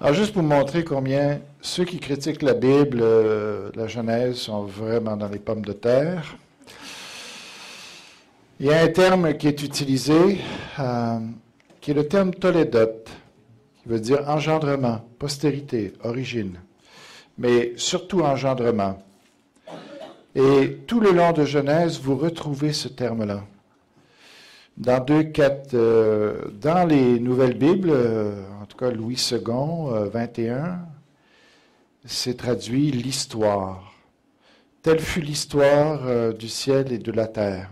Alors, juste pour montrer combien ceux qui critiquent la Bible, la Genèse, sont vraiment dans les pommes de terre. Il y a un terme qui est utilisé, qui est le terme tolédote, qui veut dire engendrement, postérité, origine, mais surtout engendrement. Et tout le long de Genèse, vous retrouvez ce terme-là. Dans 2,4, dans les Nouvelles Bibles, en tout cas Louis II, 21, c'est traduit l'histoire. Telle fut l'histoire du ciel et de la terre.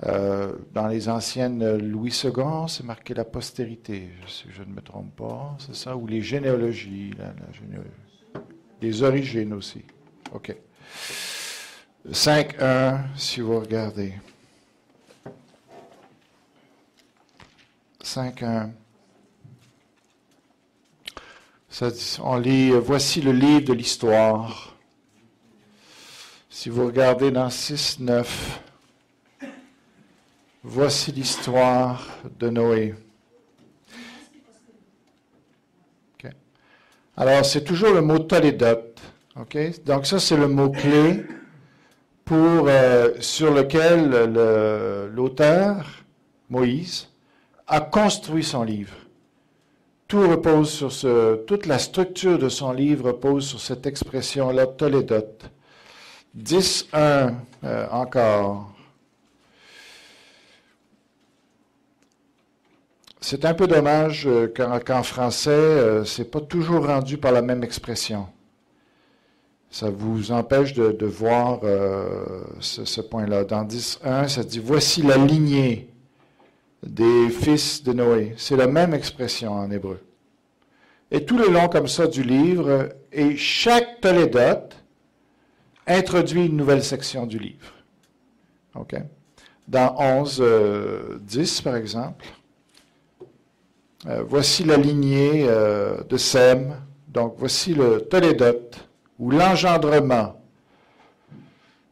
Dans les anciennes Louis II, c'est marqué la postérité, si je ne me trompe pas, c'est ça, ou les généalogies, les origines aussi. OK. 5.1, si vous regardez. 5.1. Ça dit, on lit, voici le livre de l'histoire. Si vous regardez dans 6.9, voici l'histoire de Noé. Okay. Alors, c'est toujours le mot tolédote. Okay? Donc, ça, c'est le mot-clé sur lequel l'auteur, Moïse, a construit son livre. Tout repose sur toute la structure de son livre repose sur cette expression-là, tolédote. 10.1, encore. C'est un peu dommage qu'en français, c'est pas toujours rendu par la même expression. Ça vous empêche de voir ce point-là. Dans 10.1, ça dit « Voici la lignée des fils de Noé ». C'est la même expression en hébreu. Et tout le long comme ça du livre, et chaque tolédote introduit une nouvelle section du livre. OK? Dans 11.10, par exemple, voici la lignée de Sem. Donc, voici le tolédote, ou l'engendrement,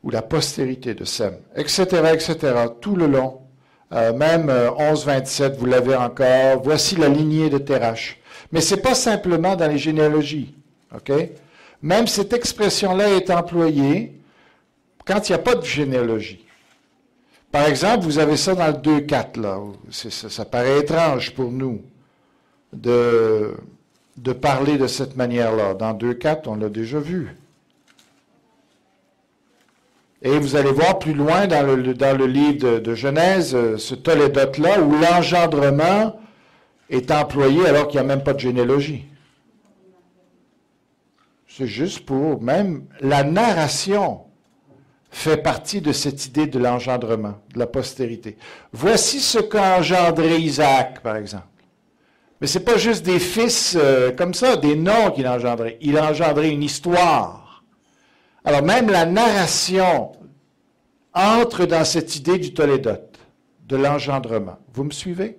ou la postérité de Sem, etc., etc., tout le long. Même 11.27, vous l'avez encore. Voici la lignée de Térach. Mais ce n'est pas simplement dans les généalogies. OK? Même cette expression-là est employée quand il n'y a pas de généalogie. Par exemple, vous avez ça dans le 2.4, là. Ça paraît étrange pour nous de parler de cette manière-là. Dans 2.4, on l'a déjà vu. Et vous allez voir plus loin dans le livre de Genèse, ce tolédote-là, où l'engendrement est employé alors qu'il n'y a même pas de généalogie. C'est juste pour, même la narration fait partie de cette idée de l'engendrement, de la postérité. Voici ce qu'a engendré Isaac, par exemple. Mais ce n'est pas juste des fils comme ça, des noms qu'il a engendrés. Il a engendré une histoire. Alors même la narration entre dans cette idée du tolédote, de l'engendrement. Vous me suivez?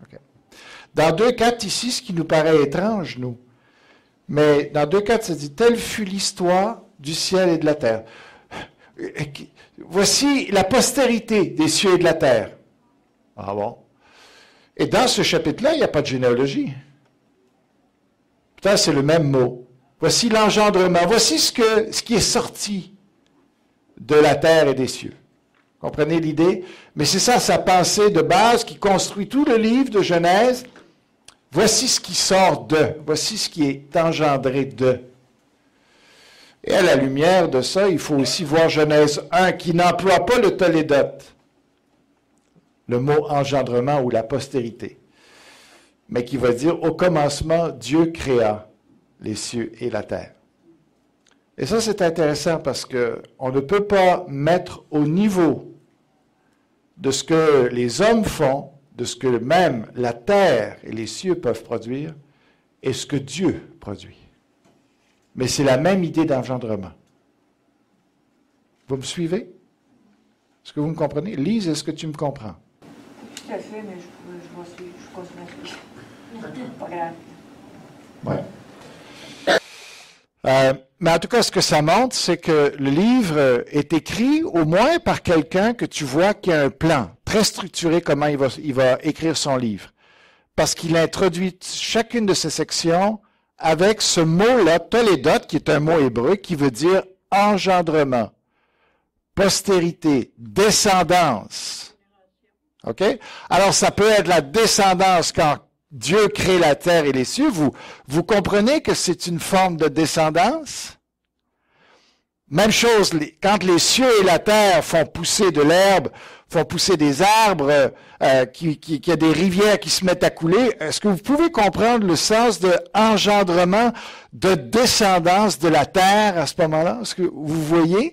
Okay. Dans 2.4 ici, ce qui nous paraît étrange, nous, mais dans 2.4, ça dit « Telle fut l'histoire du ciel et de la terre. » Voici la postérité des cieux et de la terre. Ah bon? Et dans ce chapitre-là, il n'y a pas de généalogie. Pourtant, c'est le même mot. Voici l'engendrement. Voici ce qui est sorti de la terre et des cieux. Comprenez l'idée? Mais c'est ça, sa pensée de base qui construit tout le livre de Genèse. Voici ce qui sort de. Voici ce qui est engendré de. Et à la lumière de ça, il faut aussi voir Genèse 1 qui n'emploie pas le tolédote, le mot engendrement ou la postérité, mais qui va dire au commencement, Dieu créa les cieux et la terre. Et ça, c'est intéressant parce qu'on ne peut pas mettre au niveau de ce que les hommes font, de ce que même la terre et les cieux peuvent produire, et ce que Dieu produit. Mais c'est la même idée d'engendrement. Vous me suivez? Est-ce que vous me comprenez? Lise, est-ce que tu me comprends? Tout à fait, mais je vais suivre, je continue à suivre. Pas grave. Ouais. Mais en tout cas, ce que ça montre, c'est que le livre est écrit au moins par quelqu'un que tu vois qui a un plan très structuré comment il va écrire son livre. parce qu'il introduit chacune de ces sections avec ce mot-là, tolédot, qui est un mot hébreu, qui veut dire engendrement, postérité, descendance. OK? Alors, ça peut être la descendance quand Dieu crée la terre et les cieux. Vous comprenez que c'est une forme de descendance? Même chose, quand les cieux et la terre font pousser de l'herbe, font pousser des arbres, qu'il y a des rivières qui se mettent à couler, est-ce que vous pouvez comprendre le sens de engendrement, de descendance de la terre à ce moment-là? Est-ce que vous voyez?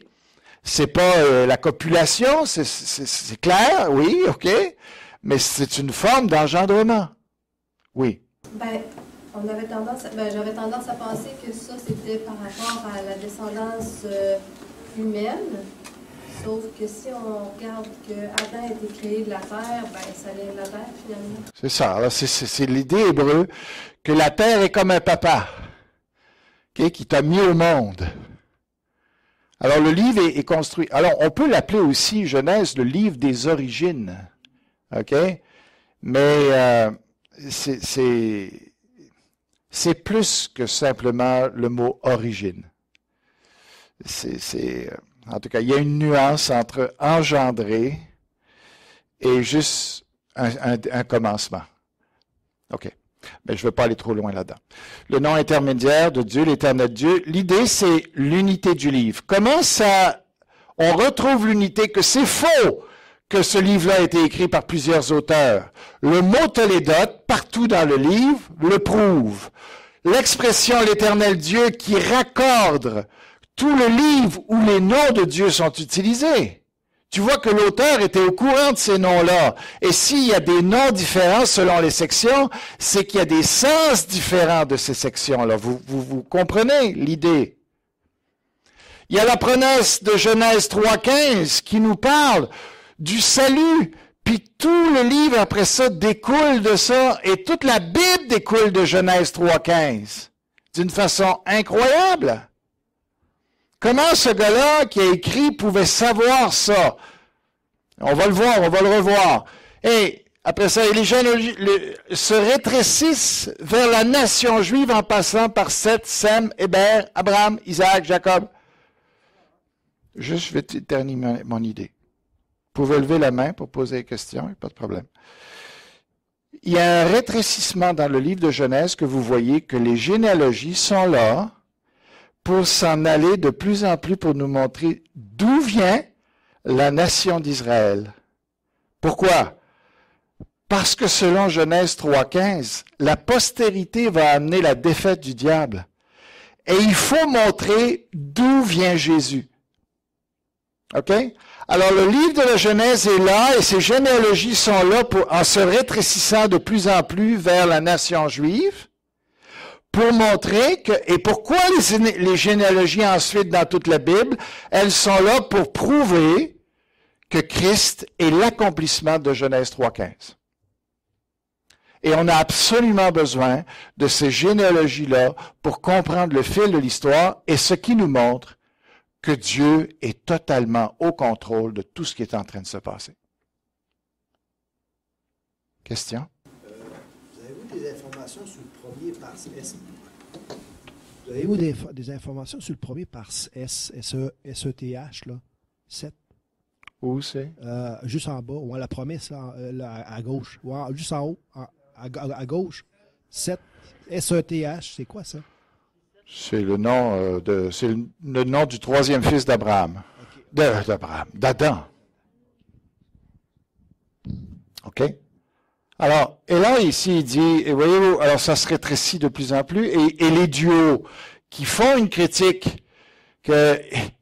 C'est pas la copulation, c'est clair, oui, OK, mais c'est une forme d'engendrement. Oui. J'avais tendance à penser que ça, c'était par rapport à la descendance humaine. Sauf que si on regarde que Adam a été créé de la terre, ça vient de la terre, finalement. C'est ça. Alors, c'est l'idée hébreu que la terre est comme un papa, okay, qui t'a mis au monde. Alors, le livre est construit. Alors, on peut l'appeler aussi, Genèse, le livre des origines. OK? Mais c'est plus que simplement le mot origine. En tout cas, il y a une nuance entre engendrer et juste un commencement. OK. Mais je ne veux pas aller trop loin là-dedans. Le nom intermédiaire de Dieu, l'éternel Dieu, l'idée, c'est l'unité du livre. Comment ça, on retrouve l'unité, que c'est faux que ce livre-là a été écrit par plusieurs auteurs. Le mot tolédot, partout dans le livre, le prouve. L'expression l'éternel Dieu qui raccorde tout le livre où les noms de Dieu sont utilisés. Tu vois que l'auteur était au courant de ces noms-là. Et s'il y a des noms différents selon les sections, c'est qu'il y a des sens différents de ces sections-là. Vous comprenez l'idée? Il y a la promesse de Genèse 3,15 qui nous parle du salut, puis tout le livre après ça découle de ça, et toute la Bible découle de Genèse 3,15, d'une façon incroyable. Comment ce gars-là qui a écrit pouvait savoir ça? On va le voir, on va le revoir. Et après ça, les généalogies se rétrécissent vers la nation juive en passant par Seth, Sem, Héber, Abraham, Isaac, Jacob. Juste, je vais terminer mon idée. Vous pouvez lever la main pour poser des questions, pas de problème. Il y a un rétrécissement dans le livre de Genèse que vous voyez que les généalogies sont là pour s'en aller de plus en plus pour nous montrer d'où vient la nation d'Israël. Pourquoi? Parce que selon Genèse 3,15, la postérité va amener la défaite du diable. Et il faut montrer d'où vient Jésus. OK? Alors, le livre de la Genèse est là et ces généalogies sont là en se rétrécissant de plus en plus vers la nation juive pour montrer que, et pourquoi les généalogies ensuite dans toute la Bible, elles sont là pour prouver que Christ est l'accomplissement de Genèse 3,15. Et on a absolument besoin de ces généalogies-là pour comprendre le fil de l'histoire et ce qui nous montre que Dieu est totalement au contrôle de tout ce qui est en train de se passer. Question? Vous avez-vous des informations sur le premier par S? Vous avez-vous des informations sur le premier par S, S-E-T-H, là? 7? Où c'est? Juste en bas, ou la promesse, là, à gauche. Ou juste en haut, à gauche. 7, S-E-T-H, c'est quoi ça? C'est le nom le nom du troisième fils d'Abraham. Okay. d'Adam. OK? Alors, et là, ici, il dit, et voyez-vous, alors ça se rétrécit de plus en plus, et les duos qui font une critique, qu'il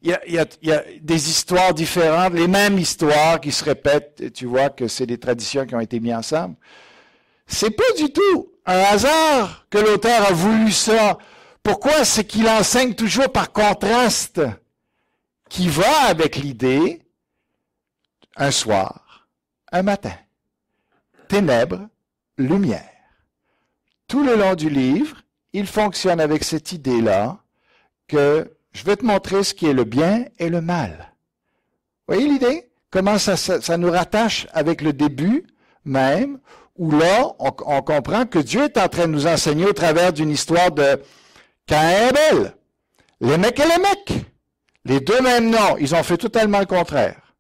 y a des histoires différentes, les mêmes histoires qui se répètent, et tu vois que c'est des traditions qui ont été mises ensemble. C'est pas du tout un hasard que l'auteur a voulu ça. Pourquoi? C'est qu'il enseigne toujours par contraste, qui va avec l'idée, un soir, un matin, ténèbres, lumière. Tout le long du livre, il fonctionne avec cette idée-là que je vais te montrer ce qui est le bien et le mal. Vous voyez l'idée? Comment ça nous rattache avec le début même, où là, on comprend que Dieu est en train de nous enseigner au travers d'une histoire de Caïn et Abel. Lémec et Lémec. Les deux mêmes noms, ils ont fait totalement le contraire.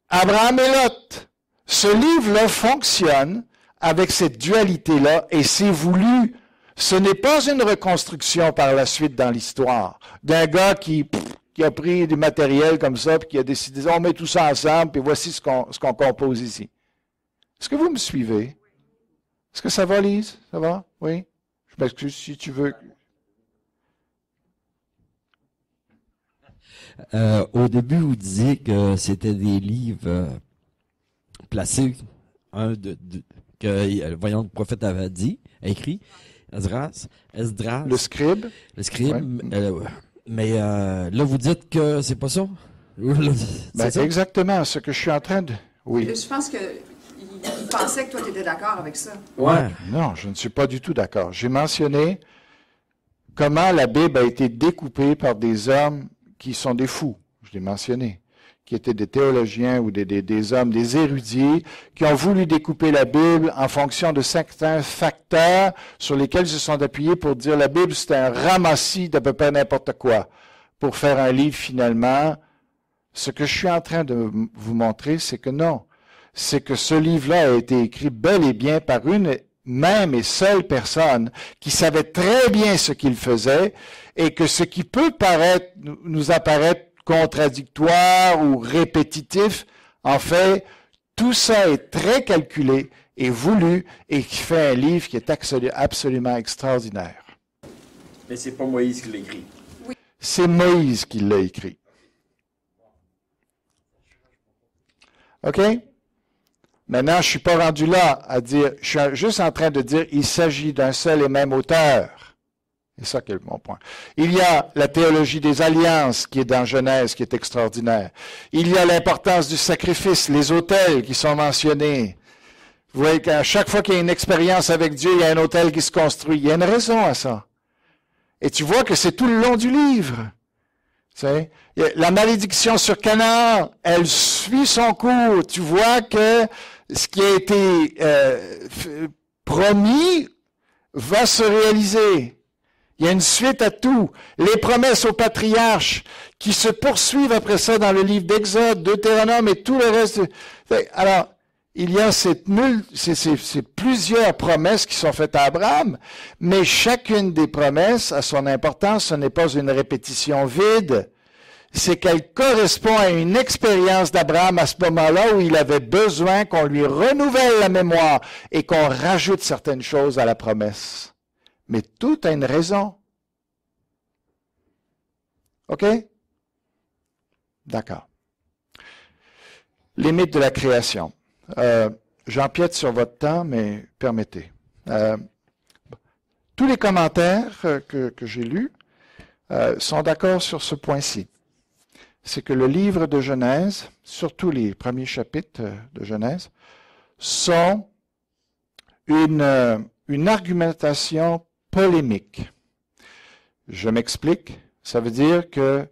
Abraham et Lot. Ce livre-là fonctionne avec cette dualité-là et c'est voulu. Ce n'est pas une reconstruction par la suite dans l'histoire d'un gars qui a pris du matériel comme ça puis qui a décidé, on met tout ça ensemble puis voici ce qu'on compose ici. Est-ce que vous me suivez? Est-ce que ça va, Lise? Ça va? Oui? Je m'excuse si tu veux. Au début, vous disiez que c'était des livres placés, voyons, le prophète avait dit, écrit, Esdras. Le scribe. Le scribe. Ouais. Mais là, vous dites que c'est pas ça? C'est exactement ce que je suis en train de... Oui. Je pense qu'il pensait que toi, tu étais d'accord avec ça. Ouais. Non, je ne suis pas du tout d'accord. J'ai mentionné comment la Bible a été découpée par des hommes qui sont des fous, je l'ai mentionné, qui étaient des théologiens ou des hommes, des érudits, qui ont voulu découper la Bible en fonction de certains facteurs sur lesquels ils se sont appuyés pour dire la Bible, c'est un ramassis d'à peu près n'importe quoi, pour faire un livre finalement. Ce que je suis en train de vous montrer, c'est que non. C'est que ce livre-là a été écrit bel et bien par une même et seule personne qui savait très bien ce qu'il faisait et que ce qui peut nous apparaître contradictoire ou répétitif, en fait, tout ça est très calculé et voulu et qui fait un livre qui est absolument extraordinaire. Mais c'est pas Moïse qui l'a écrit. C'est Moïse qui l'a écrit. OK? Maintenant, je ne suis pas rendu là à dire, je suis juste en train de dire, il s'agit d'un seul et même auteur. C'est ça qui est mon point. Il y a la théologie des alliances qui est dans Genèse, qui est extraordinaire. Il y a l'importance du sacrifice, les autels qui sont mentionnés. Vous voyez qu'à chaque fois qu'il y a une expérience avec Dieu, il y a un autel qui se construit. Il y a une raison à ça. Et tu vois que c'est tout le long du livre. Tu sais, la malédiction sur Canaan, elle suit son cours. Tu vois que ce qui a été promis va se réaliser. Il y a une suite à tout. Les promesses aux patriarches qui se poursuivent après ça dans le livre d'Exode, Deutéronome et tout le reste. Alors, il y a ces plusieurs promesses qui sont faites à Abraham, mais chacune des promesses a son importance. Ce n'est pas une répétition vide. C'est qu'elle correspond à une expérience d'Abraham à ce moment-là où il avait besoin qu'on lui renouvelle la mémoire et qu'on rajoute certaines choses à la promesse. Mais tout a une raison. OK? D'accord. Les mythes de la création. J'empiète sur votre temps, mais permettez. Tous les commentaires que j'ai lus sont d'accord sur ce point-ci. C'est que le livre de Genèse, surtout les premiers chapitres de Genèse, sont une argumentation polémique. Je m'explique. Ça veut dire que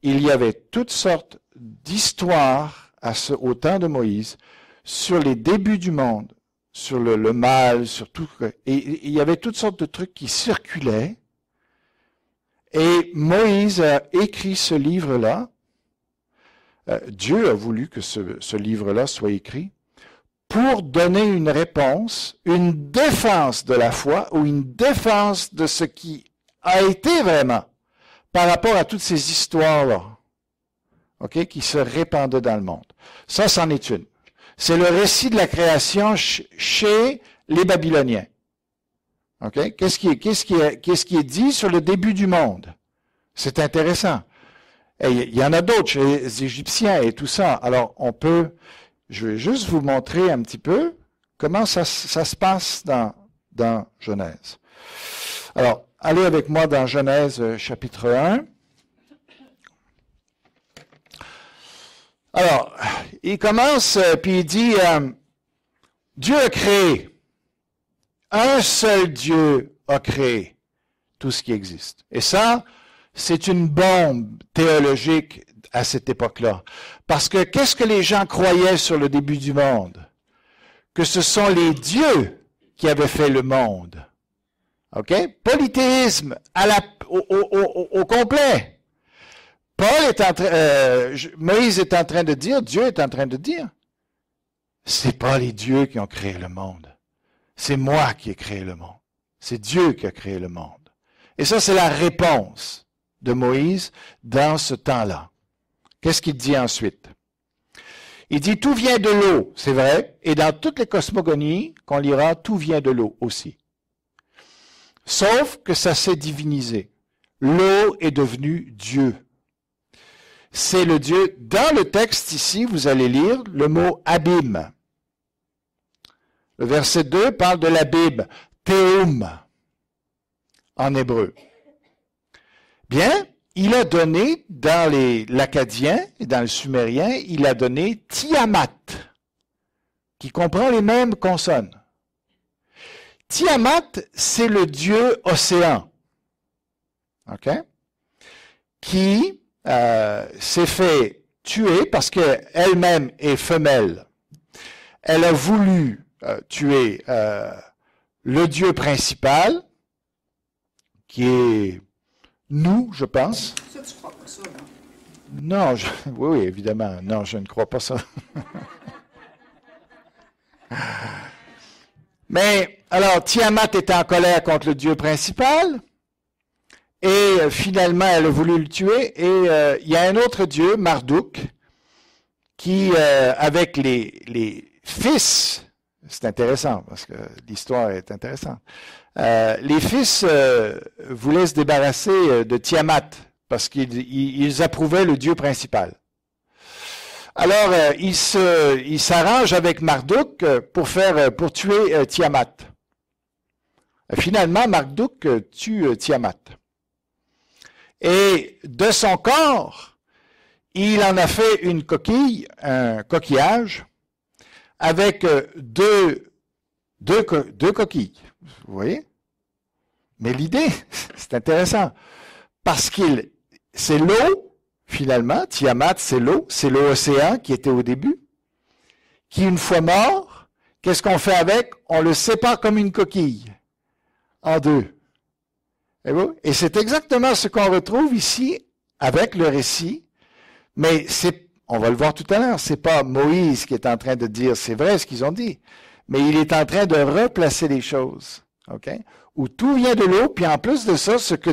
il y avait toutes sortes d'histoires au temps de Moïse sur les débuts du monde, sur le mal, sur tout. Et il y avait toutes sortes de trucs qui circulaient. Et Moïse a écrit ce livre-là. Dieu a voulu que ce livre-là soit écrit pour donner une réponse, une défense de la foi ou une défense de ce qui a été vraiment par rapport à toutes ces histoires-là, OK, qui se répandaient dans le monde. Ça, c'en est une. C'est le récit de la création chez les Babyloniens. OK? Qu'est-ce qui est dit sur le début du monde? C'est intéressant. Et il y en a d'autres chez les Égyptiens et tout ça. Alors, je vais juste vous montrer un petit peu comment ça se passe dans Genèse. Alors, allez avec moi dans Genèse chapitre 1. Alors, il commence, puis il dit, Dieu a créé. Un seul Dieu a créé tout ce qui existe. Et ça, c'est une bombe théologique à cette époque-là. Parce que qu'est-ce que les gens croyaient sur le début du monde? que ce sont les dieux qui avaient fait le monde. OK? Polythéisme au complet. Moïse est en train de dire, Dieu est en train de dire, c'est pas les dieux qui ont créé le monde. C'est moi qui ai créé le monde. C'est Dieu qui a créé le monde. Et ça, c'est la réponse de Moïse dans ce temps-là. Qu'est-ce qu'il dit ensuite? Il dit, tout vient de l'eau, c'est vrai, et dans toutes les cosmogonies qu'on lira, tout vient de l'eau aussi. Sauf que ça s'est divinisé. L'eau est devenue Dieu. C'est le Dieu. Dans le texte ici, vous allez lire le mot abîme. Le verset 2 parle de l'abîme, théum, en hébreu. Bien, il a donné, dans l'acadien et dans le sumérien, il a donné Tiamat, qui comprend les mêmes consonnes. Tiamat, c'est le dieu océan, OK? Qui s'est fait tuer parce qu'elle-même est femelle. Elle a voulu tuer le dieu principal, qui est nous, je pense. Ça, tu crois pas ça, non? Non, oui, évidemment. Non, je ne crois pas ça. Mais, alors, Tiamat était en colère contre le dieu principal, et finalement, elle a voulu le tuer, et il y a un autre dieu, Marduk, qui, avec les fils, c'est intéressant, parce que l'histoire est intéressante, les fils voulaient se débarrasser de Tiamat, parce qu'ils approuvaient le dieu principal. Alors, ils s'arrangent avec Marduk pour tuer Tiamat. Finalement, Marduk tue Tiamat. Et de son corps, il en a fait une coquille, un coquillage, avec deux coquilles. Vous voyez? Mais l'idée, c'est intéressant, parce c'est l'eau, finalement, Tiamat, c'est l'océan qui était au début, qui, une fois mort, qu'est-ce qu'on fait avec? On le sépare comme une coquille, en deux. Et c'est exactement ce qu'on retrouve ici, avec le récit, mais on va le voir tout à l'heure, c'est pas Moïse qui est en train de dire, c'est vrai ce qu'ils ont dit, mais il est en train de replacer les choses, OK? Où tout vient de l'eau, puis en plus de ça, ce que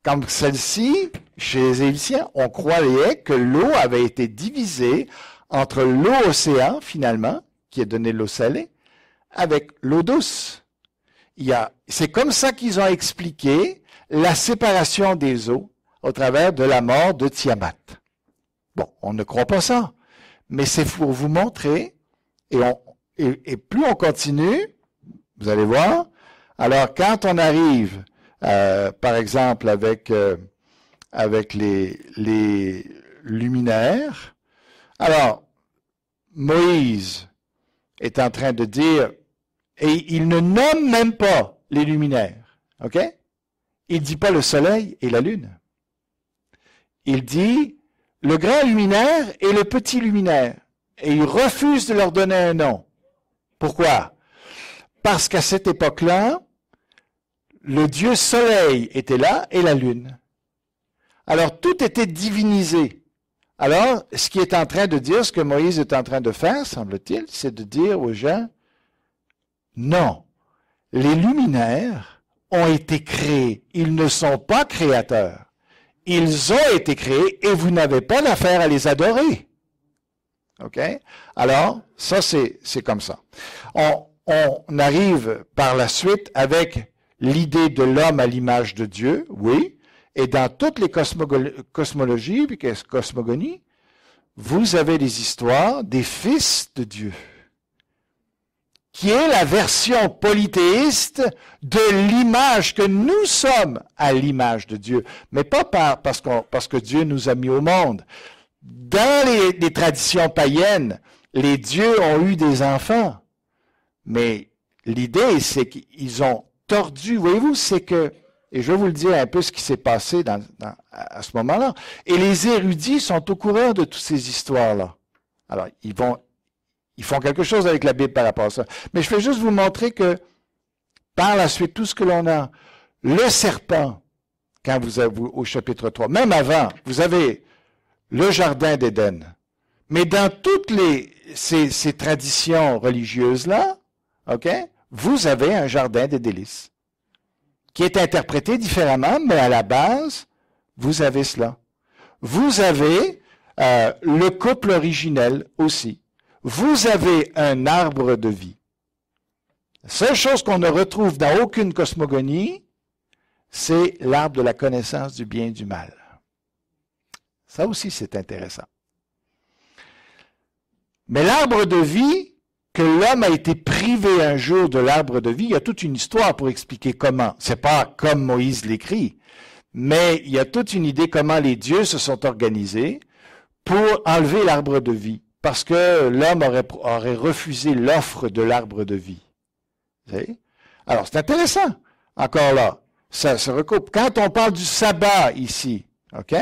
comme celle-ci, chez les Égyptiens, on croyait que l'eau avait été divisée entre l'eau-océan, finalement, qui a donné l'eau salée, avec l'eau douce. C'est comme ça qu'ils ont expliqué la séparation des eaux au travers de la mort de Tiamat. Bon, on ne croit pas ça, mais c'est pour vous montrer, et plus on continue, vous allez voir, alors quand on arrive, par exemple, avec les luminaires, alors, Moïse est en train de dire, et il ne nomme même pas les luminaires, OK? Il ne dit pas le soleil et la lune. Il dit le grand luminaire et le petit luminaire. Et il refuse de leur donner un nom. Pourquoi? Parce qu'à cette époque-là, le dieu soleil était là et la lune. Alors, tout était divinisé. Alors, ce qu'il est en train de dire, ce que Moïse est en train de faire, semble-t-il, c'est de dire aux gens, non, les luminaires ont été créés, ils ne sont pas créateurs. Ils ont été créés et vous n'avez pas d'affaire à les adorer. OK? Alors, ça, c'est comme ça. On arrive par la suite avec l'idée de l'homme à l'image de Dieu, oui, et dans toutes les cosmologies, puis cosmogonies, vous avez des histoires des fils de Dieu, qui est la version polythéiste de l'image que nous sommes à l'image de Dieu, mais pas parce que Dieu nous a mis au monde. Dans les traditions païennes, les dieux ont eu des enfants, mais l'idée, c'est qu'ils ont tordu, voyez-vous, c'est que, et je vais vous le dire un peu ce qui s'est passé à ce moment-là, et les érudits sont au courant de toutes ces histoires-là. Alors, Ils font quelque chose avec la Bible par rapport à ça. Mais je vais juste vous montrer que, par la suite, tout ce que l'on a, le serpent, quand vous avez au chapitre 3, même avant, vous avez le jardin d'Éden. Mais dans toutes ces traditions religieuses-là, OK, vous avez un jardin des délices, qui est interprété différemment, mais à la base, vous avez cela. Vous avez le couple originel aussi. Vous avez un arbre de vie. La seule chose qu'on ne retrouve dans aucune cosmogonie, c'est l'arbre de la connaissance du bien et du mal. Ça aussi, c'est intéressant. Mais l'arbre de vie, que l'homme a été privé un jour de l'arbre de vie, il y a toute une histoire pour expliquer comment. C'est pas comme Moïse l'écrit, mais il y a toute une idée comment les dieux se sont organisés pour enlever l'arbre de vie, parce que l'homme aurait refusé l'offre de l'arbre de vie. Vous savez? Alors, c'est intéressant. Encore là, ça se recoupe. Quand on parle du sabbat ici, OK?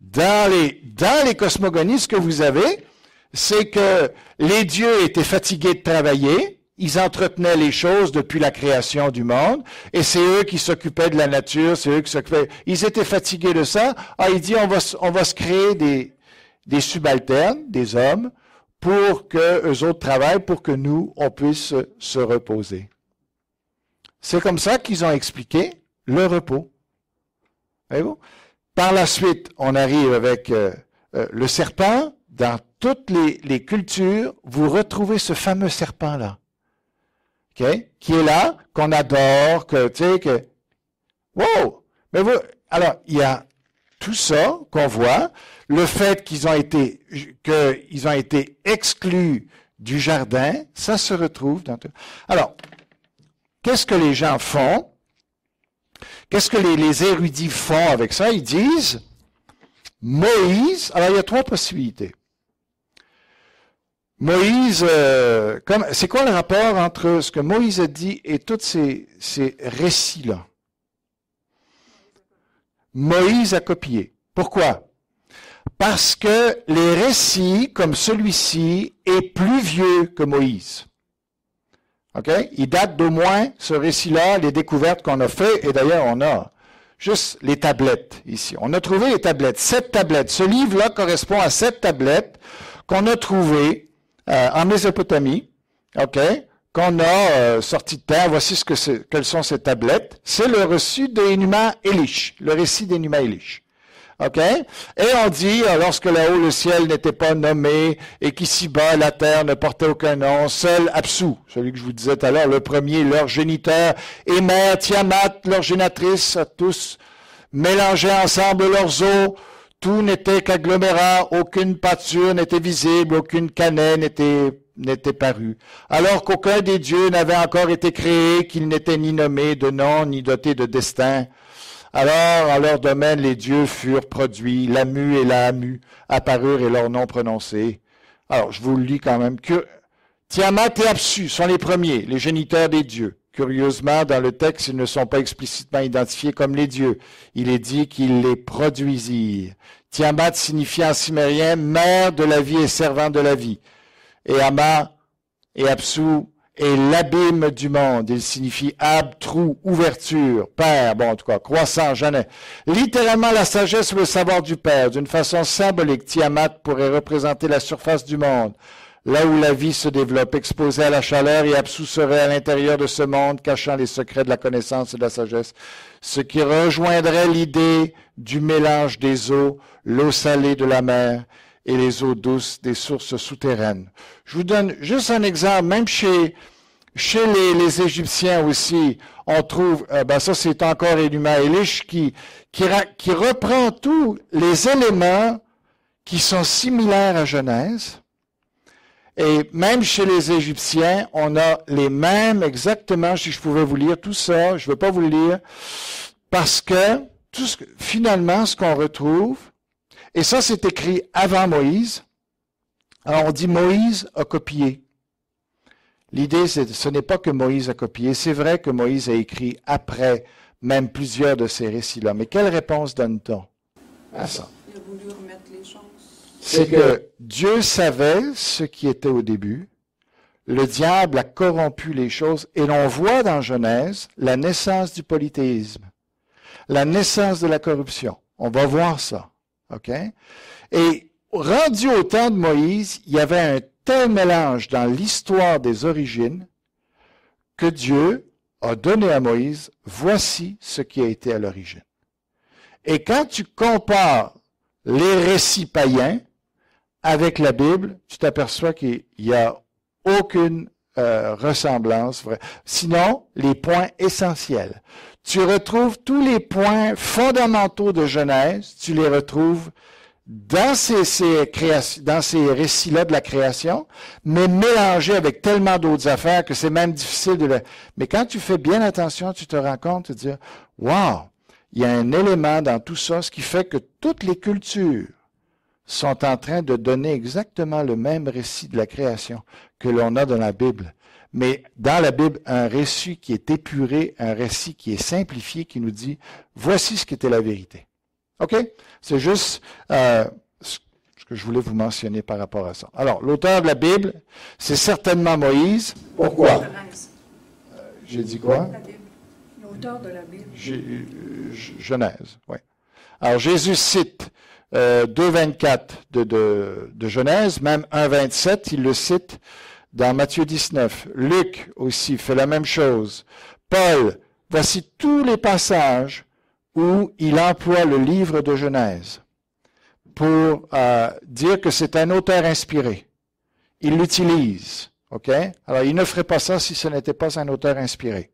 Dans les cosmogonies, ce que vous avez, c'est que les dieux étaient fatigués de travailler, ils entretenaient les choses depuis la création du monde, et c'est eux qui s'occupaient de la nature, c'est eux qui s'occupaient... Ils étaient fatigués de ça. Ah, il dit, on va se créer des subalternes, des hommes, pour que eux autres travaillent, pour que nous, on puisse se reposer. C'est comme ça qu'ils ont expliqué le repos. Voyez-vous? Par la suite, on arrive avec le serpent. Dans toutes les cultures, vous retrouvez ce fameux serpent-là, okay? Qui est là, qu'on adore, wow! Mais alors, il y a tout ça qu'on voit, le fait qu'ils ont été exclus du jardin, ça se retrouve dans tout. Alors, qu'est-ce que les gens font? Qu'est-ce que les érudits font avec ça? Ils disent, Moïse, alors il y a trois possibilités. Moïse, c'est quoi le rapport entre ce que Moïse a dit et tous ces récits-là? Moïse a copié. Pourquoi? Parce que les récits, comme celui-ci, est plus vieux que Moïse. OK? Il date d'au moins, ce récit-là, les découvertes qu'on a fait, et d'ailleurs, on a juste les tablettes ici. On a trouvé les tablettes, 7 tablettes. Ce livre-là correspond à 7 tablettes qu'on a trouvées en Mésopotamie, OK? Qu'on a sorti de terre. Voici quelles sont ces tablettes. C'est le reçu d'Enuma Elish, le récit d'Enuma Elish. OK? Et on dit, lorsque là-haut le ciel n'était pas nommé et qu'ici-bas la terre ne portait aucun nom, seul Apsu, celui que je vous disais tout à l'heure, le premier, leur géniteur, et mère Tiamat, leur génatrice, tous mélangeaient ensemble leurs eaux, tout n'était qu'agglomérat, aucune pâture n'était visible, aucune cannelle n'était parue. Alors qu'aucun des dieux n'avait encore été créé, qu'il n'était ni nommé de nom, ni doté de destin. Alors, en leur domaine, les dieux furent produits, l'Amu et l'Amu apparurent et leurs noms prononcés. Alors, je vous le lis quand même. Tiamat et Apsu sont les premiers, les géniteurs des dieux. Curieusement, dans le texte, ils ne sont pas explicitement identifiés comme les dieux. Il est dit qu'ils les produisirent. Tiamat signifie en cimérien « mère de la vie et servant de la vie ». Et Ama et Apsu est l'abîme du monde. Il signifie ab, trou, ouverture, père, bon en tout cas, croissant, jamais. Littéralement la sagesse ou le savoir du père. D'une façon symbolique, Tiamat pourrait représenter la surface du monde, là où la vie se développe, exposée à la chaleur, et Apsu serait à l'intérieur de ce monde, cachant les secrets de la connaissance et de la sagesse, ce qui rejoindrait l'idée du mélange des eaux, l'eau salée de la mer et les eaux douces des sources souterraines. Je vous donne juste un exemple, même chez les Égyptiens aussi, on trouve, ça c'est encore Enuma Elish qui reprend tous les éléments qui sont similaires à Genèse. Et même chez les Égyptiens, on a les mêmes, exactement, si je pouvais vous lire tout ça, je ne veux pas vous le lire, parce que finalement, ce qu'on retrouve, et ça c'est écrit avant Moïse, alors on dit Moïse a copié. L'idée, ce n'est pas que Moïse a copié, c'est vrai que Moïse a écrit après même plusieurs de ces récits-là, mais quelle réponse donne-t-on à ça? Il a voulu remettre les choses. c'est que Dieu savait ce qui était au début, le diable a corrompu les choses, et l'on voit dans Genèse la naissance du polythéisme, la naissance de la corruption. On va voir ça, OK? Et rendu au temps de Moïse, il y avait un tel mélange dans l'histoire des origines que Dieu a donné à Moïse, voici ce qui a été à l'origine. Et quand tu compares les récits païens avec la Bible, tu t'aperçois qu'il n'y a aucune ressemblance. Sinon, les points essentiels. Tu retrouves tous les points fondamentaux de Genèse, tu les retrouves dans ces récits-là de la création, mais mélangés avec tellement d'autres affaires que c'est même difficile de le... Mais quand tu fais bien attention, tu te rends compte de dire, « Wow! » Il y a un élément dans tout ça, ce qui fait que toutes les cultures sont en train de donner exactement le même récit de la création que l'on a dans la Bible. Mais dans la Bible, un récit qui est épuré, un récit qui est simplifié, qui nous dit, voici ce qu'était la vérité. OK? C'est juste ce que je voulais vous mentionner par rapport à ça. Alors, l'auteur de la Bible, c'est certainement Moïse. Pourquoi? J'ai dit quoi? La Bible. L'auteur de la Bible. Genèse, oui. Alors, Jésus cite 2,24 de Genèse, même 1,27, il le cite dans Matthieu 19. Luc aussi fait la même chose. Paul, voici tous les passages où il emploie le livre de Genèse pour dire que c'est un auteur inspiré. Il l'utilise, OK? Alors, il ne ferait pas ça si ce n'était pas un auteur inspiré.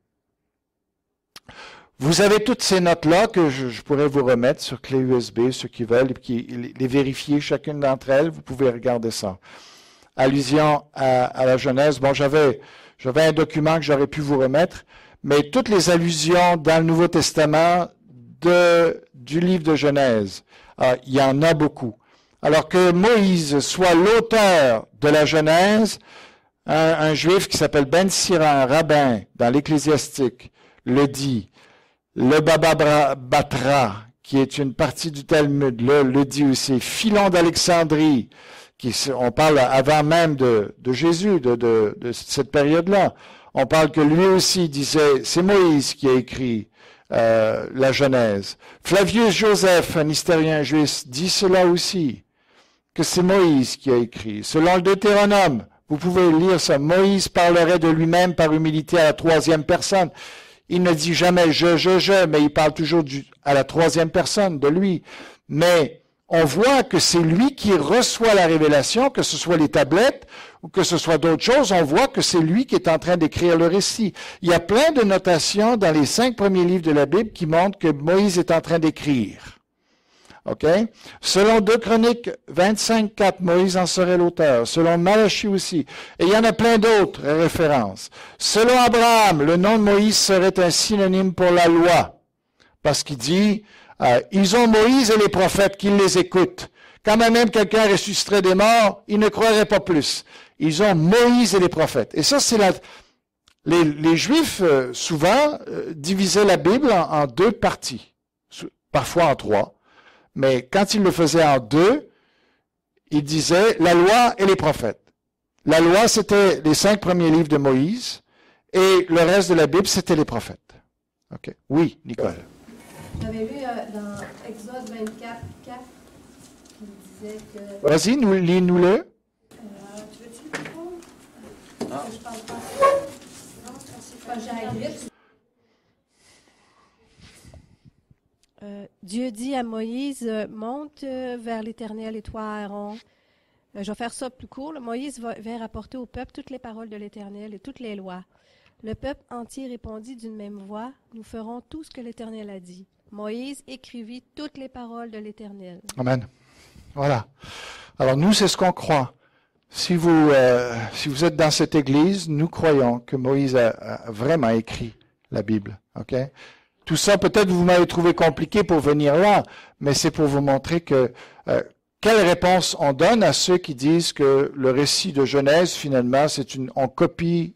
Vous avez toutes ces notes-là que je pourrais vous remettre sur clé USB, ceux qui veulent, et qui les vérifier chacune d'entre elles, vous pouvez regarder ça. Allusion à la Genèse. Bon, j'avais un document que j'aurais pu vous remettre, mais toutes les allusions dans le Nouveau Testament du livre de Genèse, il y en a beaucoup. Alors que Moïse soit l'auteur de la Genèse, un juif qui s'appelle Ben Sira, un rabbin dans l'Ecclésiastique, le dit. Le Baba Batra, qui est une partie du Talmud, le dit aussi. Philon d'Alexandrie, on parle avant même de Jésus, de cette période-là. On parle que lui aussi disait, c'est Moïse qui a écrit la Genèse. Flavius Joseph, un historien juif, dit cela aussi, que c'est Moïse qui a écrit. Selon le Deutéronome, vous pouvez lire ça, Moïse parlerait de lui-même par humilité à la troisième personne. Il ne dit jamais je, mais il parle toujours à la troisième personne de lui. Mais on voit que c'est lui qui reçoit la révélation, que ce soit les tablettes ou que ce soit d'autres choses, on voit que c'est lui qui est en train d'écrire le récit. Il y a plein de notations dans les 5 premiers livres de la Bible qui montrent que Moïse est en train d'écrire. OK? Selon 2 Chroniques 25:4, Moïse en serait l'auteur. Selon Malachie aussi. Et il y en a plein d'autres références. Selon Abraham, le nom de Moïse serait un synonyme pour la loi. Parce qu'il dit, ils ont Moïse et les prophètes qu'ils les écoutent. Quand même quelqu'un ressusciterait des morts, ils ne croiraient pas plus. Ils ont Moïse et les prophètes. Et ça, c'est les Juifs, souvent, divisaient la Bible en 2 parties. Parfois en 3. Mais quand il le faisait en 2, il disait la loi et les prophètes. La loi, c'était les 5 premiers livres de Moïse, et le reste de la Bible, c'était les prophètes. OK. Oui, Nicole. J'avais lu dans Exode 24, 4, qui disait que... Vas-y, lis-nous-le. Tu veux-tu le prendre? Je parle pas. Non, quand j'ai la grippe. Dieu dit à Moïse, monte vers l'Éternel et toi, Aaron. Je vais faire ça plus court. Moïse vint rapporter au peuple toutes les paroles de l'Éternel et toutes les lois. Le peuple entier répondit d'une même voix, nous ferons tout ce que l'Éternel a dit. Moïse écrivit toutes les paroles de l'Éternel. Amen. Voilà. Alors nous, c'est ce qu'on croit. Si vous êtes dans cette église, nous croyons que Moïse a vraiment écrit la Bible. OK? Tout ça, peut-être vous m'avez trouvé compliqué pour venir là, mais c'est pour vous montrer que quelle réponse on donne à ceux qui disent que le récit de Genèse, finalement, c'est une copie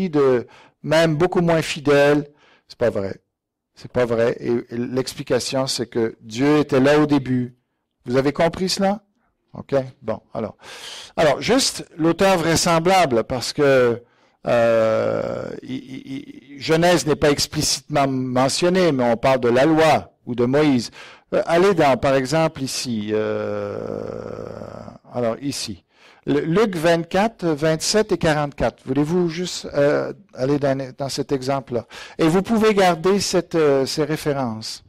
de même beaucoup moins fidèle. C'est pas vrai. C'est pas vrai. Et l'explication, c'est que Dieu était là au début. Vous avez compris cela? OK? Bon, alors juste l'auteur vraisemblable, parce que Genèse n'est pas explicitement mentionné, mais on parle de la loi ou de Moïse. Allez dans, par exemple, ici. Alors, ici. Luc 24, 27 et 44. Voulez-vous juste aller dans cet exemple-là? Et vous pouvez garder ces références.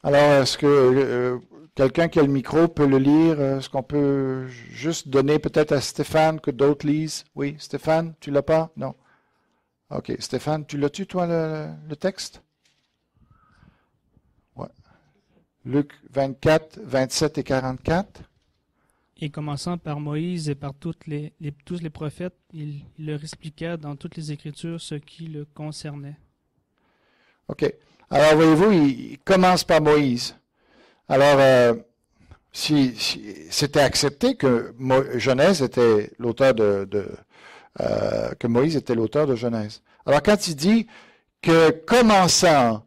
Alors, est-ce que quelqu'un qui a le micro peut le lire? Est-ce qu'on peut juste donner peut-être à Stéphane que d'autres lisent? Oui, Stéphane, tu l'as pas? Non. OK. Stéphane, tu l'as-tu, toi, le texte? Ouais. Luc 24, 27 et 44. Et commençant par Moïse et par tous les prophètes, il leur expliqua dans toutes les Écritures ce qui le concernait. OK. Alors, voyez-vous, il commence par Moïse. Alors, si c'était accepté que Genèse était l'auteur que Moïse était l'auteur de Genèse. Alors, quand il dit que commençant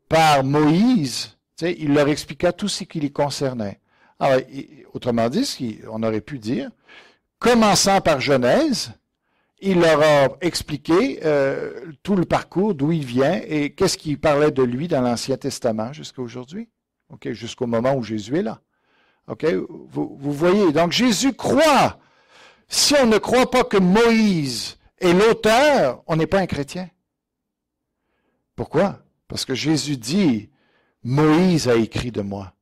par Moïse, il leur expliqua tout ce qui les concernait. Alors, autrement dit, on aurait pu dire, commençant par Genèse, il leur a expliqué tout le parcours, d'où il vient et qu'est-ce qu'il parlait de lui dans l'Ancien Testament jusqu'à aujourd'hui. OK, jusqu'au moment où Jésus est là. OK, vous voyez, donc Jésus croit. Si on ne croit pas que Moïse est l'auteur, on n'est pas un chrétien. Pourquoi? Parce que Jésus dit, Moïse a écrit de moi.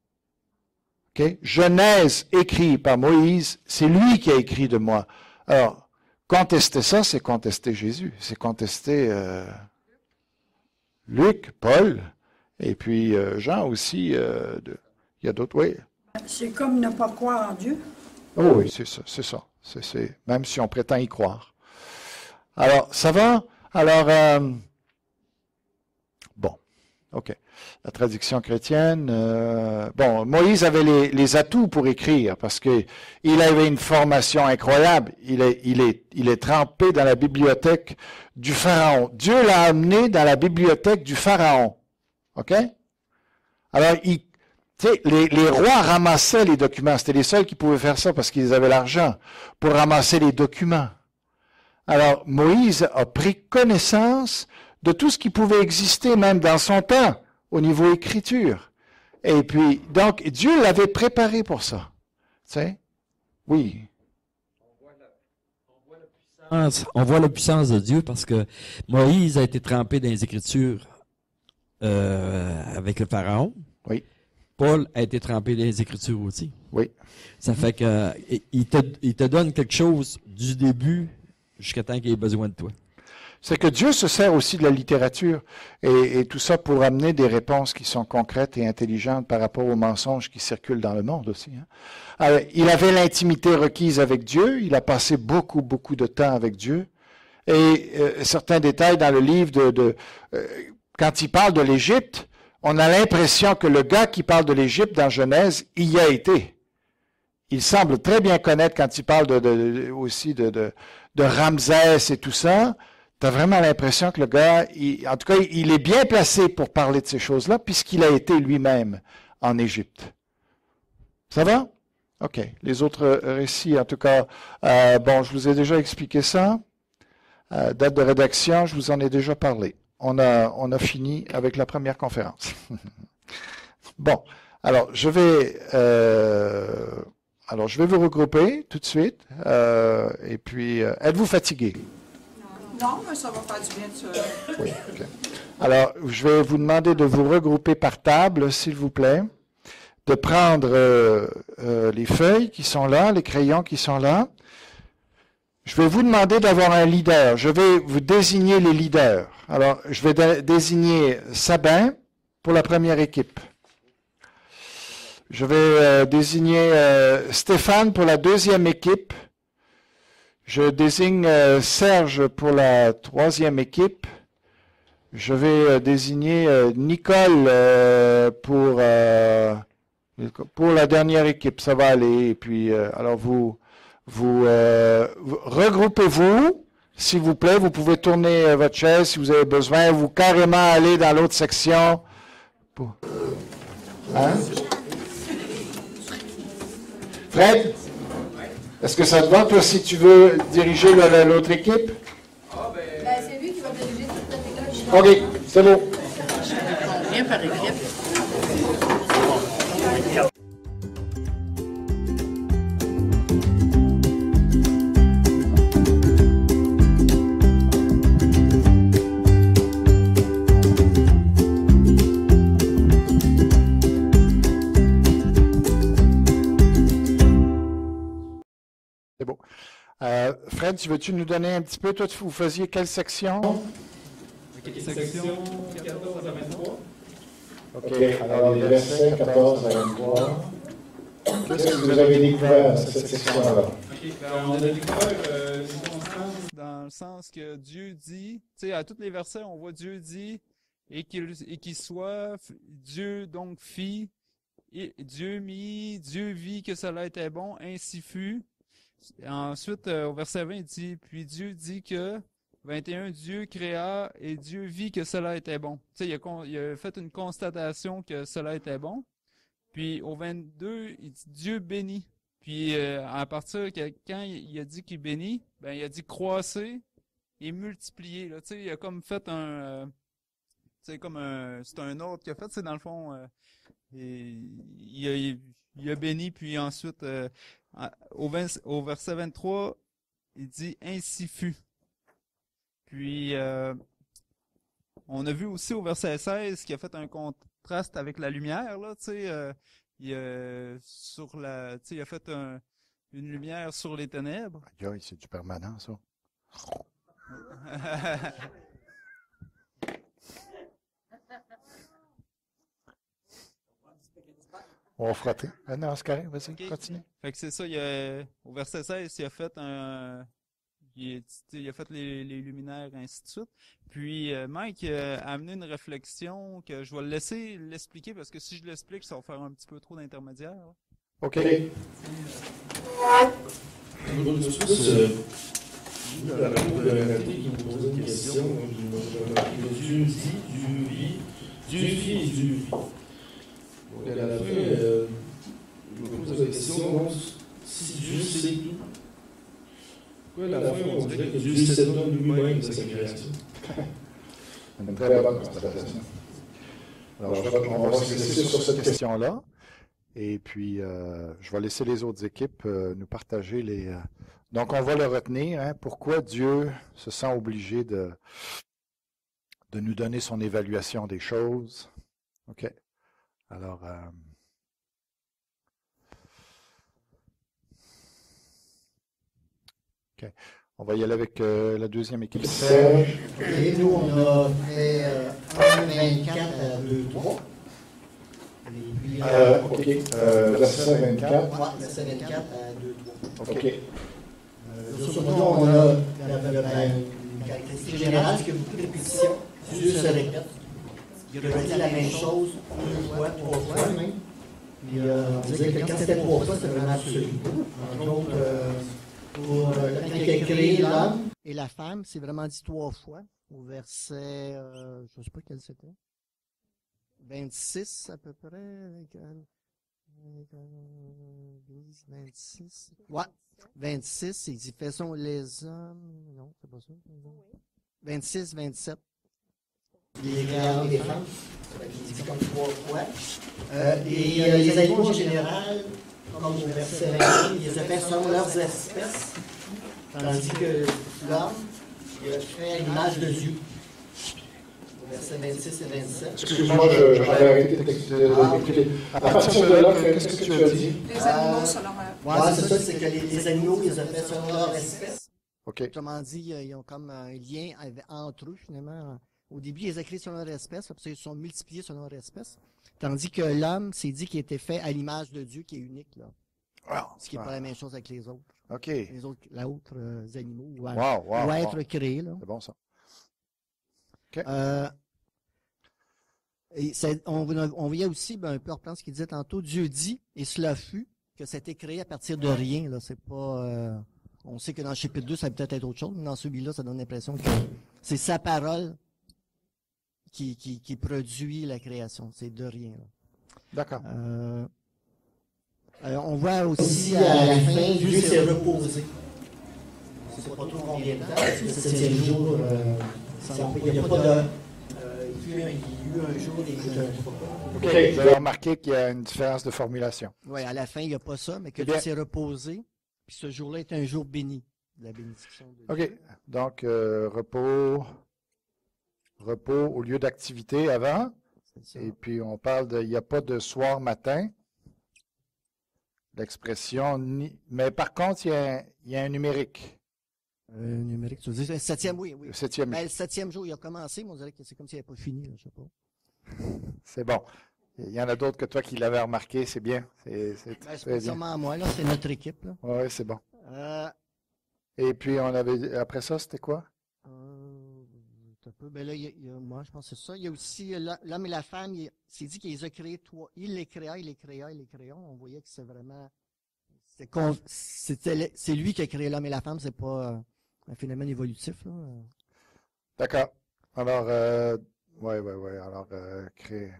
OK? Genèse écrit par Moïse, c'est lui qui a écrit de moi. Alors, contester ça, c'est contester Jésus. C'est contester Luc, Paul, et puis Jean aussi. Il y a d'autres, oui. C'est comme ne pas croire en Dieu. Oh oui, c'est ça, c'est ça. Même si on prétend y croire. Alors, ça va? Alors, bon, OK. La traduction chrétienne, bon, Moïse avait les atouts pour écrire parce que il avait une formation incroyable. Il est trempé dans la bibliothèque du Pharaon. Dieu l'a amené dans la bibliothèque du Pharaon. OK? Alors, les rois ramassaient les documents. C'était les seuls qui pouvaient faire ça parce qu'ils avaient l'argent pour ramasser les documents. Alors, Moïse a pris connaissance de tout ce qui pouvait exister même dans son temps au niveau écriture. Et puis, donc, Dieu l'avait préparé pour ça. Tu sais? Oui. On voit la puissance de Dieu parce que Moïse a été trempé dans les Écritures avec le Pharaon. Oui. Paul a été trempé dans les Écritures aussi. Oui. Ça fait que il te donne quelque chose du début jusqu'à temps qu'il ait besoin de toi. C'est que Dieu se sert aussi de la littérature et tout ça pour amener des réponses qui sont concrètes et intelligentes par rapport aux mensonges qui circulent dans le monde aussi. Hein. Alors, il avait l'intimité requise avec Dieu, il a passé beaucoup de temps avec Dieu. Et certains détails dans le livre quand il parle de l'Égypte, on a l'impression que le gars qui parle de l'Égypte dans Genèse, il y a été. Il semble très bien connaître quand il parle aussi de Ramsès et tout ça. Tu as vraiment l'impression que le gars, en tout cas, il est bien placé pour parler de ces choses-là, puisqu'il a été lui-même en Égypte. Ça va? OK. Les autres récits, en tout cas, bon, je vous ai déjà expliqué ça. Date de rédaction, je vous en ai déjà parlé. On a fini avec la première conférence. Bon, alors je vais vous regrouper tout de suite. Et puis, êtes-vous fatigué? Non, mais ça va faire du bien de se... Oui, OK. Alors, je vais vous demander de vous regrouper par table, s'il vous plaît, de prendre les feuilles qui sont là, les crayons qui sont là. Je vais vous demander d'avoir un leader. Je vais vous désigner les leaders. Alors, je vais désigner Sabin pour la première équipe. Je vais désigner Stéphane pour la deuxième équipe. Je désigne Serge pour la troisième équipe. Je vais désigner Nicole pour la dernière équipe. Ça va aller. Et puis, alors vous regroupez-vous, s'il vous plaît, vous pouvez tourner votre chaise si vous avez besoin, ou carrément aller dans l'autre section. Hein? Fred, est-ce que ça te va, toi, si tu veux diriger l'autre équipe? Ben, c'est lui qui va diriger toute notre école. OK, c'est bon. Combien par équipe? C'est bon. Fred, tu veux-tu nous donner un petit peu, toi, vous faisiez quelle section? Section 14 à 23. OK, alors les versets 14 à 23. Qu'est-ce que vous avez découvert dans cette section-là? OK, on a découvert une constance dans le sens que Dieu dit, tu sais, à tous les versets, on voit Dieu dit, et qu'il soit, Dieu donc fit, et Dieu mit, Dieu vit que cela était bon, ainsi fut. Ensuite, au verset 20, il dit, puis Dieu dit que, 21, Dieu créa et Dieu vit que cela était bon. Tu sais, il a fait une constatation que cela était bon. Puis au 22, il dit Dieu bénit. Puis à partir que quand il a dit qu'il bénit, ben il a dit croissez et multipliez. Là, tu sais, il a comme fait un, c'est comme c'est un autre qui a fait. C'est dans le fond, il a béni. Puis ensuite, au verset 23, il dit ainsi fut. Puis, on a vu aussi au verset 16 qu'il a fait un contraste avec la lumière, là, tu sais, il a fait une lumière sur les ténèbres. Aïe, c'est du permanent, ça. On va frotter. Ah non, c'est correct, vas-y, Okay. continue. Fait que c'est ça, au verset 16, il a fait il a fait les luminaires, ainsi de suite. Puis Mike a amené une réflexion que je vais le laisser l'expliquer parce que si je l'explique, ça va faire un petit peu trop d'intermédiaire. Là. OK. La propos de l'invité qui me posait une question, Dieu dit, Dieu vit, Dieu vit et Dieu vit. Donc à la fin, je me pose la question, bon, si Dieu sait tout, pourquoi à la fin on dirait que Dieu s'étonne lui-même de sa création? Une très bonne constatation. Alors, on va se laisser sur cette question-là. Et puis, je vais laisser les autres équipes nous partager les... Donc, on va le retenir. Hein, pourquoi Dieu se sent obligé de nous donner son évaluation des choses. OK. Alors... OK. On va y aller avec la deuxième équipe. Serge. Et nous, on a fait 1,24 à 2,3. OK. Verset 24. Oui, verset 24 à 2,3. OK. Grosso modo, on a une caractéristique générale, c'est qu'il y a beaucoup de répétitions. Dieu se répète. Il redit la même chose 2 fois, 3 fois même. Puis on disait que quand c'était 3 fois, c'était vraiment absolu. Entre autres, pour quand il a créé l'homme et la femme, c'est vraiment dit 3 fois. Au verset, je ne sais pas quel c'était. 26 à peu près. 26. Ouais. 26, il dit faisons les hommes. Non, c'est pas ça. 26, 27. Les gars et les femmes. Il dit comme 3 fois. Et les animaux en général, comme au verset 21, ils les appellent selon leurs espèces. Tandis que l'homme, il a fait à l'image de Dieu. Au verset 26 et 27. Excuse-moi, j'avais arrêté d'écouter. À partir de là, qu'est-ce que tu as dit? Les animaux selon Oui, c'est ça, c'est que les animaux, ils les appellent selon leur espèce. OK. Autrement dit, ils ont comme un lien entre eux, finalement. Au début, ils les écrivent selon leur espèce, puis ils sont multipliés selon leur espèce. Tandis que l'homme, c'est dit qu'il était fait à l'image de Dieu, qui est unique, là. Wow. Ce qui n'est pas la même chose avec les autres. OK. Les autres animaux, ou Wow. être créés, là. C'est bon, ça. OK. Et on voyait aussi, un peu reprendre ce qu'il disait tantôt, Dieu dit, et cela fut, que c'était créé à partir de rien, là. C'est pas... On sait que dans le chapitre 2, ça peut peut-être être autre chose, mais dans celui-là, ça donne l'impression que c'est sa parole qui produit la création. C'est de rien. D'accord. On voit aussi à la fin, Dieu s'est reposé. On ne sait pas trop combien de temps, parce que le 7e jour, il n'y a pas de... il y a eu un jour des... OK. Vous avez remarqué qu'il y a une différence de formulation. Oui, à la fin, il n'y a pas ça, mais que Dieu s'est reposé, puis ce jour-là est un jour béni, la bénédiction de Dieu. OK. Donc, repos au lieu d'activité avant. Et puis, on parle de, il n'y a pas de soir matin. L'expression, mais par contre, il y a un numérique. Numérique, tu veux dire, le 7e, oui. Le 7e. Ben, le 7e jour, il a commencé, mais on dirait que c'est comme s'il n'avait pas fini, là, je sais pas. C'est bon. Il y en a d'autres que toi qui l'avais remarqué, c'est bien. C'est pas seulement moi, là, c'est notre équipe. Oui, c'est bon. Et puis, on avait, après ça, c'était quoi? Ben là, moi, je pense que c'est ça. Il y a aussi l'homme et la femme, c'est dit qu'il les a créés trois. Il les créa. On voyait que c'est vraiment... C'est lui qui a créé l'homme et la femme, c'est pas un phénomène évolutif. D'accord. Alors, Alors, créer...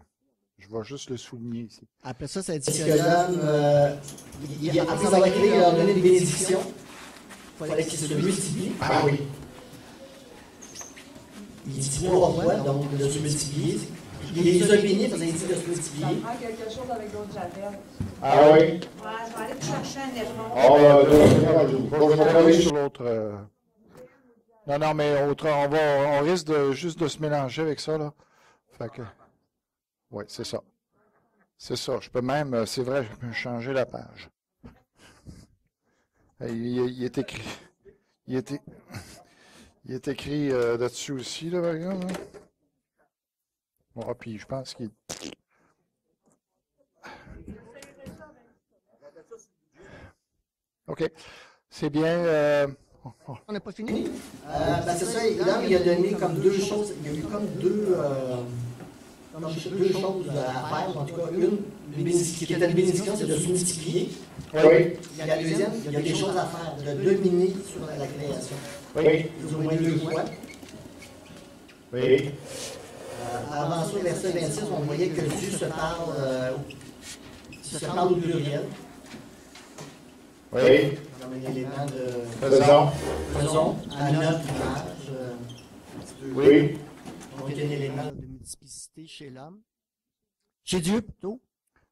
Je vais juste le souligner ici. Après ça, ça dit que l'homme, après avoir créé, il leur donné des bénédictions. Il fallait qu'il se multiplie. Ah oui. Il dit trois fois, donc de se multiplier. Il les a bénis parce qu'il dit de se multiplier. Ça prend quelque chose avec d'autres javel. Ah oui? Ouais, je vais aller te chercher un élément. Je vais travailler sur l'autre. Non, mais on risque juste de se mélanger avec ça, là. Fait que... Oui, c'est ça. C'est ça. Je peux même, c'est vrai, je peux changer la page. Il est écrit. Il est écrit là-dessus aussi, là, par exemple. Bon, puis je pense qu'il... OK. C'est bien. On n'a pas fini? C'est ça, là, il a donné comme deux choses. Il y a eu comme deux choses à faire. En tout cas, qui était une bénédiction, c'est de se multiplier. Oui. Et la deuxième, il y a des choses à faire, de dominer sur la création. Oui. Plus ou moins deux fois. Oui. Avant ça, verset 26, on voyait que Dieu se parle au pluriel. Oui. Comme un élément de... Faisons. À notre image. Oui. Donc, il y a un élément de multiplicité chez l'homme. Chez Dieu, plutôt.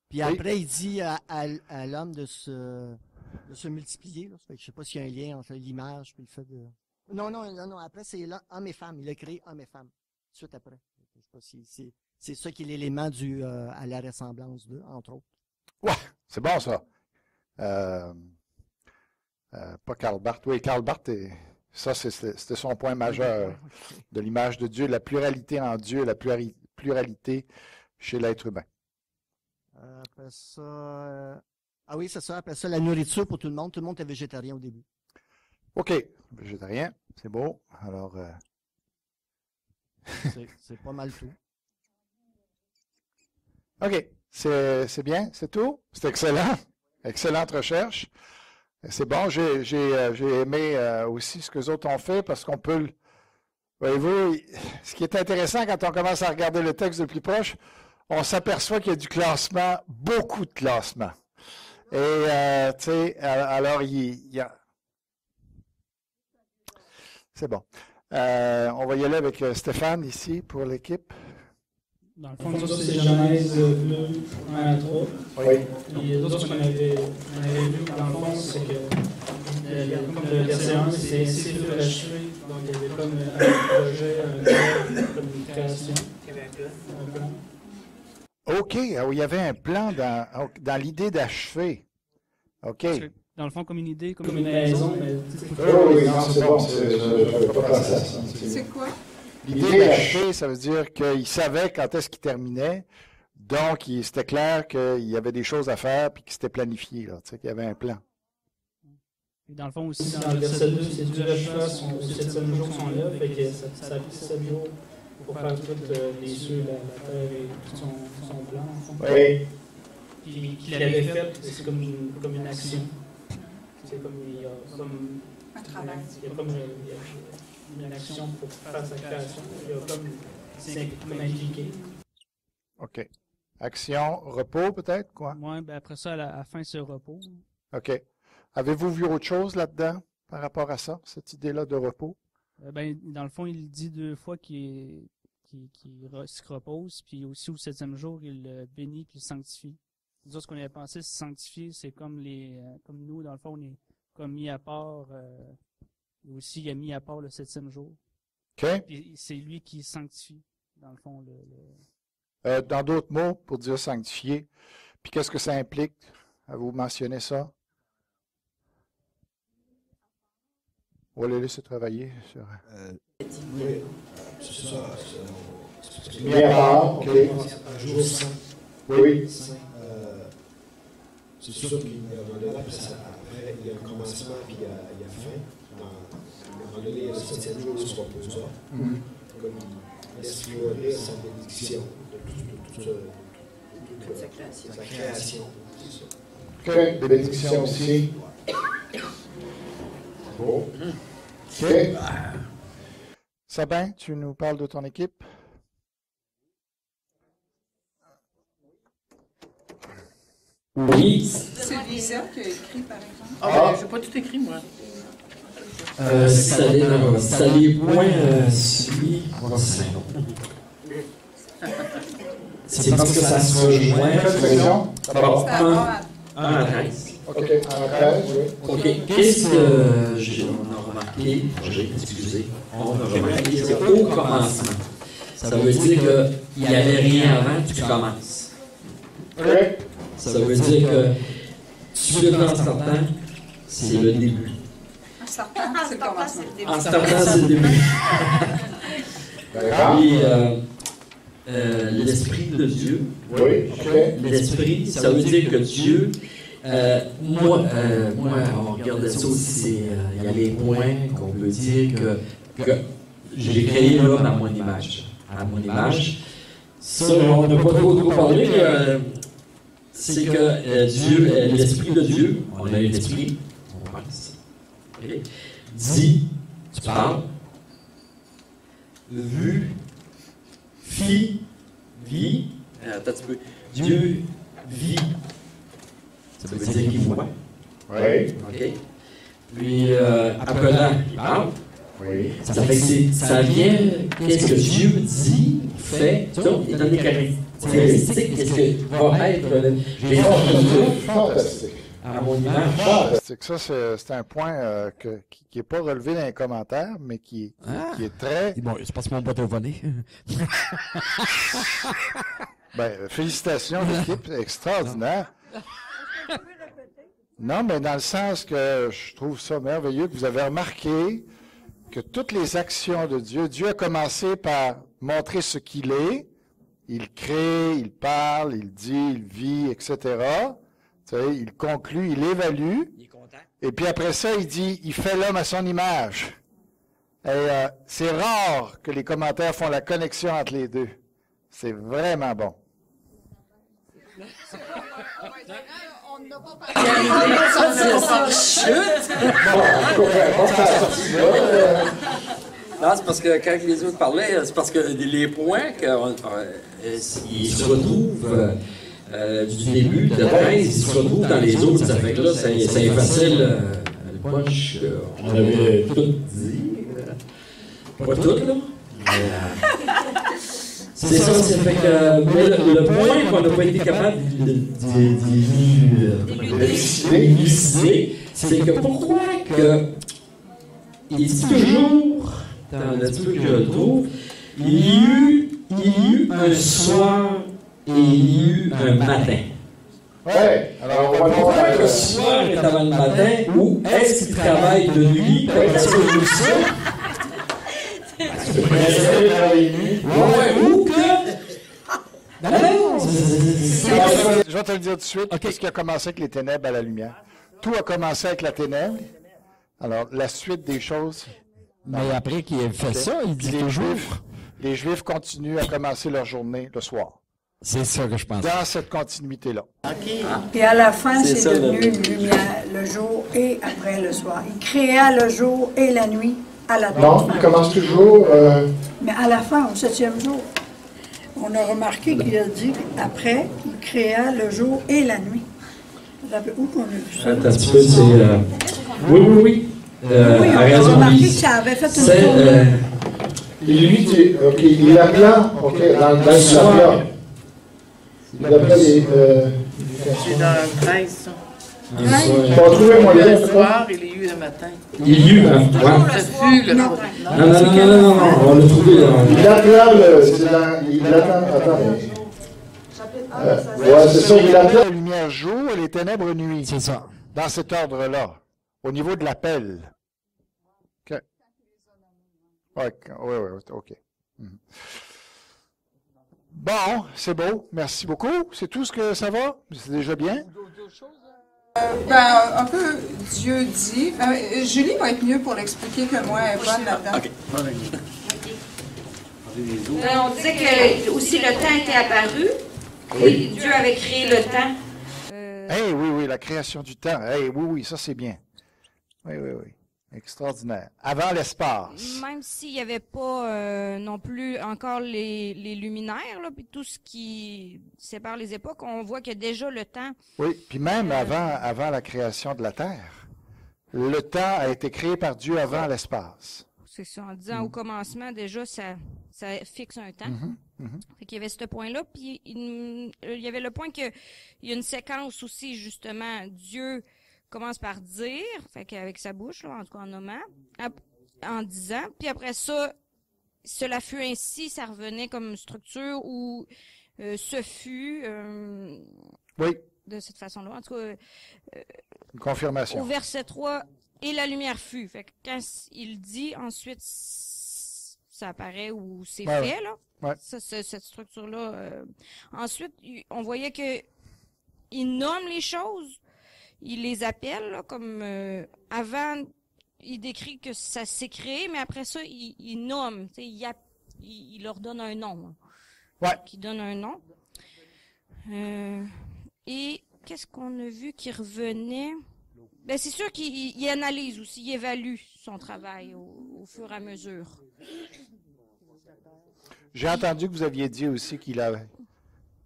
Puis après, il dit à l'homme de se multiplier. Là. Je ne sais pas s'il y a un lien entre l'image et le fait de... Non. Après, c'est homme et femme. Il a créé homme et femme. Tout de suite après. Je sais pas si c'est ça qui est l'élément dû à la ressemblance d'eux, entre autres. Ouais, c'est bon, ça. Pas Karl Barth. Oui, Karl Barth, ça, c'était son point majeur de l'image de Dieu, la pluralité en Dieu, la pluralité chez l'être humain. Après ça... Ah oui, c'est ça. Après ça, la nourriture pour tout le monde. Tout le monde était végétarien au début. OK. Végétarien, c'est beau. Alors... c'est pas mal tout. OK. C'est bien? C'est tout? C'est excellent. Excellente recherche. C'est bon. J'ai aimé aussi ce que les autres ont fait parce qu'on peut... Voyez-vous, ce qui est intéressant quand on commence à regarder le texte de plus proche, on s'aperçoit qu'il y a du classement, beaucoup de classement. Et, tu sais, alors, il y a... C'est bon. On va y aller avec Stéphane ici pour l'équipe. Dans le fond, ça, c'est Genèse 2, 1 à 3. Oui. Et l'autre qu'on avait vu, dans le fond, c'est que comme le verset 1, c'est ainsi fut achevé. Donc, il y avait comme un projet, un rêve, comme une création. Il y avait un plan. OK. Alors, il y avait un plan dans l'idée d'achever. OK. Dans le fond, comme une idée, comme une maison. Mais oui, non, c'est bon. Je pas penser à ça. C'est quoi? L'idée d'achever, ça veut dire qu'il savait quand est-ce qu'il terminait. Donc, c'était clair qu'il y avait des choses à faire puis que c'était planifié, là, tu sais, qu'il y avait un plan. Et dans le fond aussi, dans le verset 2, c'est Dieu acheva au 7e jour son œuvre, fait que ça a pris 7 jours pour faire toutes les cieux, la terre et tout son plan, en fond. Oui. Puis qu'il avait fait, c'est comme une action. C'est comme Il y a comme une action pour faire sa création. Il y a comme, c'est comme impliqué. OK. Action, repos peut-être, quoi? Ouais, ben après ça, à la fin, c'est repos. OK. Avez-vous vu autre chose là-dedans par rapport à ça, cette idée-là de repos? Ben, dans le fond, il dit 2 fois qu'il se repose, puis aussi au 7e jour, il le bénit puis il sanctifie. Nous, ce qu'on avait pensé, se sanctifier, c'est comme comme nous, dans le fond, on est comme mis à part. Aussi, il a mis à part le 7e jour. OK. Puis c'est lui qui sanctifie, dans le fond. Dans d'autres mots, pour dire sanctifier, puis qu'est-ce que ça implique? Avez-vous mentionné ça? On va les laisser travailler sur... Oui, c'est ça. Mis à part, OK. Un jour saint. Oui. C'est sûr qu'il y a un moment donné, après, il y a un commencement, puis il y a fin. À un moment donné, il y a le 7e jour, il se reposera. Comme il laisse fleurir sa bénédiction de toute sa création. OK, des bénédictions aussi. Bon. OK. Sabin, tu nous parles de ton équipe? Oui. C'est Lisa qui a écrit, par exemple. Ah, je n'ai pas tout écrit, moi. Ça les points suivis. C'est parce que ça se rejoint. Un à 13. OK, un à 13, oui. OK. Qu'est-ce que on a remarqué? Excusez. On a remarqué, c'est au commencement. Ça veut dire qu'il n'y avait rien avant que tu commences. OK. Ça veut dire que tu le en sortant, c'est le début. En sortant, c'est le commencement. En sortant, c'est le début. Puis, l'Esprit de Dieu. Oui, OK. L'Esprit, ça veut dire que Dieu, moi, on regardait ça aussi, il y a les points qu'on peut dire que j'ai créé l'homme à mon image. À mon image. Ça, on n'a pas trop parlé, mais c'est que Dieu, l'Esprit de Dieu, on a un esprit, on pense, okay, dit, tu parles, vu, fit, vit, attends un petit peu, Dieu vit, ça veut dire qu'il voit. Oui. OK. Puis, appelant, il parle. Oui. Ça fait que ça vient, qu'est-ce que Dieu dit, fait, donc, il donne des caractéristiques, qu'est-ce que va être les forces de Dieu. Fantastique. À mon image. Fantastique. Ça, c'est un point qui n'est pas relevé dans les commentaires, mais qui est très... Bon, c'est parce que mon boîte est volé. Félicitations, l'équipe, extraordinaire. Non, mais dans le sens que je trouve ça merveilleux que vous avez remarqué que toutes les actions de Dieu, Dieu a commencé par montrer ce qu'il est. Il crée, il parle, il dit, il vit, etc. Tu sais, il conclut, il évalue. Il est content. Et puis après ça, il dit, il fait l'homme à son image. Et c'est rare que les commentaires font la connexion entre les deux. C'est vraiment bon. On n'a pas parlé. Non, c'est parce que quand les autres parlaient, c'est parce que les points, ils se retrouvent du début de 13, ils se retrouvent dans les autres. Ça fait que là, ça est facile. Le punch, on avait tout dit. Pas tout, là. C'est ça, ça fait que le point qu'on n'a pas été capable d'élucider, c'est que pourquoi que il dit toujours, dans le petit peu que je le trouve, il y a eu un soir et il y a eu un matin. Ouais, alors on va pourquoi le soir est avant le matin ou est-ce qu'il travaille de nuit? Est-ce que je ça? Ou que... Je vais te le dire tout de suite, qu'est-ce qui a commencé avec les ténèbres à la lumière? Tout a commencé avec la ténèbre. Alors, la suite des choses... Mais après qu'il ait fait ça, il dit toujours... Les Juifs continuent à commencer leur journée le soir. C'est ça que je pense. Dans cette continuité-là. Puis à la fin, C'est c'est ça, devenu le- une lumière, le jour et après le soir. Il créa le jour et la nuit à la Non, toute il fin. commence toujours. Mais à la fin, au 7e jour, on a remarqué qu'il a dit après, il créa le jour et la nuit. Où qu'on a vu ça? Attends un petit peu, c'est... Oui, oui, oui. Oui, on à a raison, remarqué que Lise. ça avait fait une C'est, tournée. Et lui, ok, il l'appela, ok, dans le soir. Il l'appela C'est dans le 13, ça. Bon, trouvez-moi Le le soir, il est eu le matin. Il y a eu, hein? Ouais. Ce fut le matin. Non, on l'a trouvé dans... Il l'appela, il l'attend, attends, ouais, c'est ça, il l'appela. La lumière jour et les ténèbres nuit. C'est ça. Dans cet ordre-là, au niveau de l'appel. OK. Oui, OK. Mhm. Bon, c'est beau. Merci beaucoup. C'est tout ce que ça va? C'est déjà bien? Un peu Dieu dit. Julie va être mieux pour l'expliquer que moi, elle est bonne là-dedans. On disait que aussi le temps était apparu. Et Dieu avait créé le temps. Oui, la création du temps. Oui, ça c'est bien. Oui. Extraordinaire. Avant l'espace. Même s'il n'y avait pas non plus encore les luminaires, là, puis tout ce qui sépare les époques, on voit que déjà le temps... Oui, puis même avant la création de la Terre, le temps a été créé par Dieu avant l'espace. C'est ça, en disant au commencement, déjà, ça fixe un temps. Fait qu'il y avait ce point-là, puis il y avait le point qu'il y a une séquence aussi, justement, Dieu commence par dire, fait qu'avec sa bouche, là, en tout cas en nommant, en disant, puis après ça, cela fut ainsi, ça revenait comme structure, ou ce fut... oui. De cette façon-là, en tout cas... une confirmation. Au verset 3, et la lumière fut. Fait que quand il dit, ensuite, ça apparaît ou c'est fait, là. Ouais. Ça, cette structure-là. Ensuite, on voyait que il nomme les choses, il les appelle, là, comme avant, il décrit que ça s'est créé, mais après ça, il nomme, il leur donne un nom. Ouais. Il donne un nom. Et qu'est-ce qu'on a vu qui revenait? Ben, c'est sûr qu'il analyse aussi, il évalue son travail au fur et à mesure. J'ai entendu que vous aviez dit aussi qu'il avait...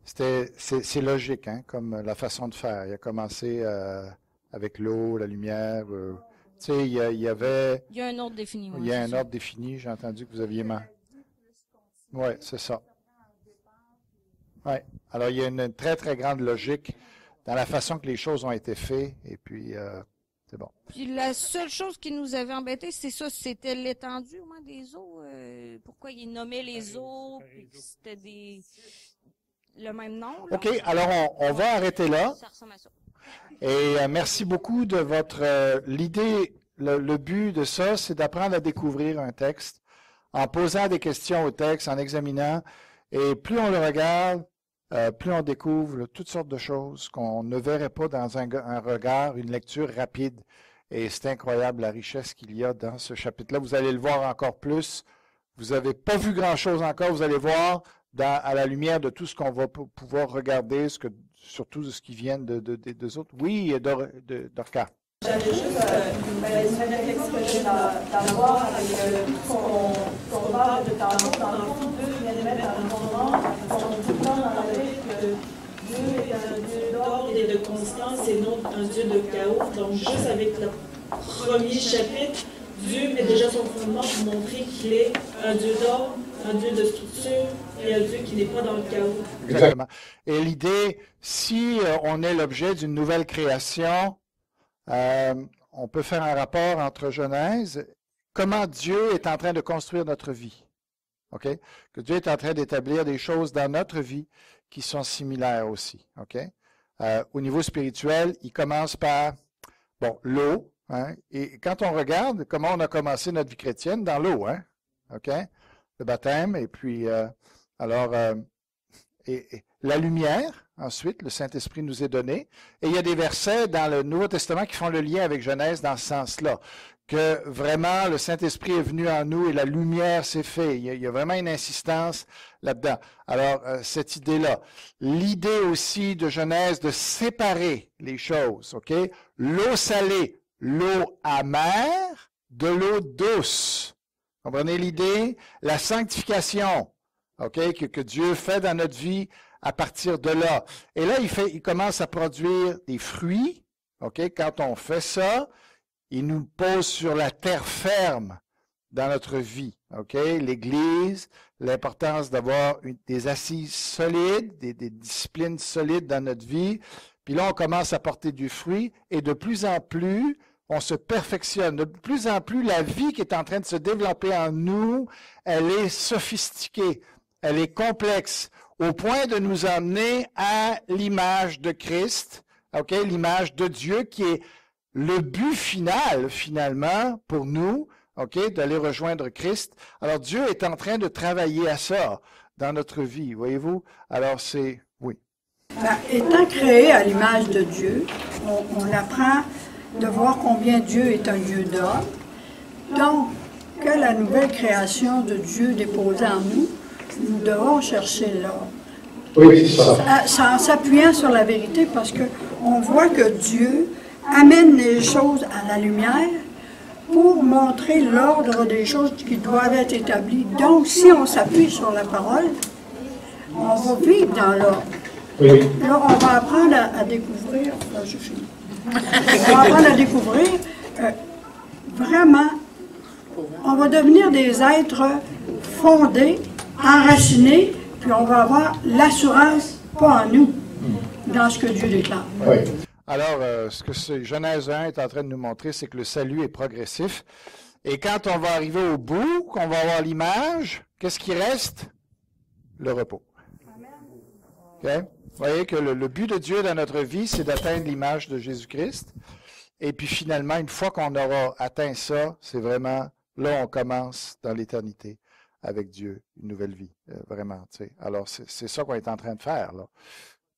C'est logique, hein, comme la façon de faire. Il a commencé avec l'eau, la lumière. Tu sais, il y avait... Il y a un ordre défini. Il y a un ordre défini. J'ai entendu que vous aviez... Oui, c'est ça. Oui. Alors, il y a une très, très grande logique dans la façon que les choses ont été faites. Et puis, c'est bon. Puis la seule chose qui nous avait embêté, c'est ça, c'était l'étendue au moins des eaux. Pourquoi il nommait les eaux, puis c'était le même nom. Là. OK, alors on va arrêter là. Ça ressemble à ça. Et merci beaucoup de votre... l'idée, le but de ça, c'est d'apprendre à découvrir un texte en posant des questions au texte, en examinant. Et plus on le regarde, plus on découvre toutes sortes de choses qu'on ne verrait pas dans un regard, une lecture rapide. Et c'est incroyable la richesse qu'il y a dans ce chapitre-là. Vous allez le voir encore plus. Vous n'avez pas vu grand-chose encore. Vous allez voir à la lumière de tout ce qu'on va pouvoir regarder, surtout de ce qui vient des autres. Oui, Dorca. J'avais juste une réflexion que j'ai d'avoir avec tout ce qu'on parle de tantôt. Dans le fond, Dieu vient de mettre dans le fondement, on dit tout le temps dans la Bible que Dieu est un Dieu d'ordre et de constance et non un Dieu de chaos. Donc, juste avec le premier chapitre, Dieu met déjà son fondement pour montrer qu'il est un Dieu d'ordre, un Dieu de structure et un Dieu qui n'est pas dans le chaos. Exactement. Et l'idée, si on est l'objet d'une nouvelle création, on peut faire un rapport entre Genèse, comment Dieu est en train de construire notre vie. OK? Que Dieu est en train d'établir des choses dans notre vie qui sont similaires aussi. OK? Au niveau spirituel, il commence par, l'eau. Hein? Et quand on regarde comment on a commencé notre vie chrétienne, dans l'eau, hein? OK? Le baptême, et puis, et la lumière, ensuite, le Saint-Esprit nous est donné. Et il y a des versets dans le Nouveau Testament qui font le lien avec Genèse dans ce sens-là, que vraiment le Saint-Esprit est venu en nous et la lumière s'est faite. Il y a vraiment une insistance là-dedans. Alors, cette idée-là. L'idée aussi de Genèse de séparer les choses, OK? L'eau salée, l'eau amère, de l'eau douce. Comprenez l'idée? La sanctification, OK, que Dieu fait dans notre vie à partir de là. Et là, il commence à produire des fruits, OK? Quand on fait ça, il nous pose sur la terre ferme dans notre vie, OK? L'Église, l'importance d'avoir des assises solides, des disciplines solides dans notre vie. Puis là, on commence à porter du fruit et de plus en plus, on se perfectionne. De plus en plus, la vie qui est en train de se développer en nous, elle est sophistiquée, elle est complexe, au point de nous emmener à l'image de Christ, OK, l'image de Dieu qui est le but final, finalement, pour nous, OK, d'aller rejoindre Christ. Alors, Dieu est en train de travailler à ça dans notre vie, voyez-vous? Alors, c'est, oui. Étant créé à l'image de Dieu, on apprend de voir combien Dieu est un Dieu d'ordre. Donc, que la nouvelle création de Dieu déposée en nous, nous devons chercher l'ordre. Oui, c'est ça. En s'appuyant sur la vérité, parce qu'on voit que Dieu amène les choses à la lumière pour montrer l'ordre des choses qui doivent être établies. Donc, si on s'appuie sur la parole, on va vivre dans l'ordre. Oui. Là, on va apprendre à découvrir. Là, je finis. On va apprendre à découvrir vraiment, on va devenir des êtres fondés, enracinés, puis on va avoir l'assurance, pas en nous, dans ce que Dieu déclare. Oui. Alors, ce que Genèse 1 est en train de nous montrer, c'est que le salut est progressif. Et quand on va arriver au bout, qu'on va avoir l'image, qu'est-ce qui reste? Le repos. Okay? Vous voyez que le but de Dieu dans notre vie, c'est d'atteindre l'image de Jésus-Christ. Et puis finalement, une fois qu'on aura atteint ça, c'est vraiment, là on commence dans l'éternité avec Dieu, une nouvelle vie, vraiment. Tu sais. Alors c'est ça qu'on est en train de faire, là.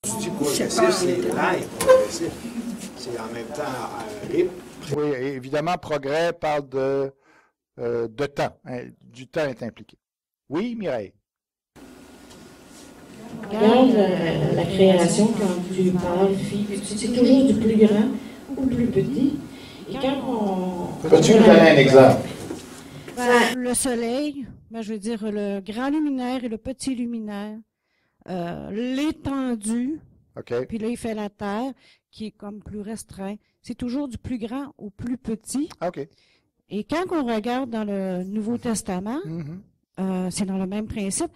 Tu dis progressif, c'est live, progressif. C'est en même temps rythme. Oui, évidemment, progrès parle de temps. Hein, du temps est impliqué. Oui, Mireille? Regarde la création, quand tu parles, c'est toujours du plus grand ou plus petit. Et quand on... Peux-tu nous donner un exemple? Le soleil, je veux dire le grand luminaire et le petit luminaire, l'étendue, okay. Puis là il fait la terre qui est comme plus restreint. C'est toujours du plus grand au plus petit. Okay. Et quand on regarde dans le Nouveau Testament, c'est dans le même principe.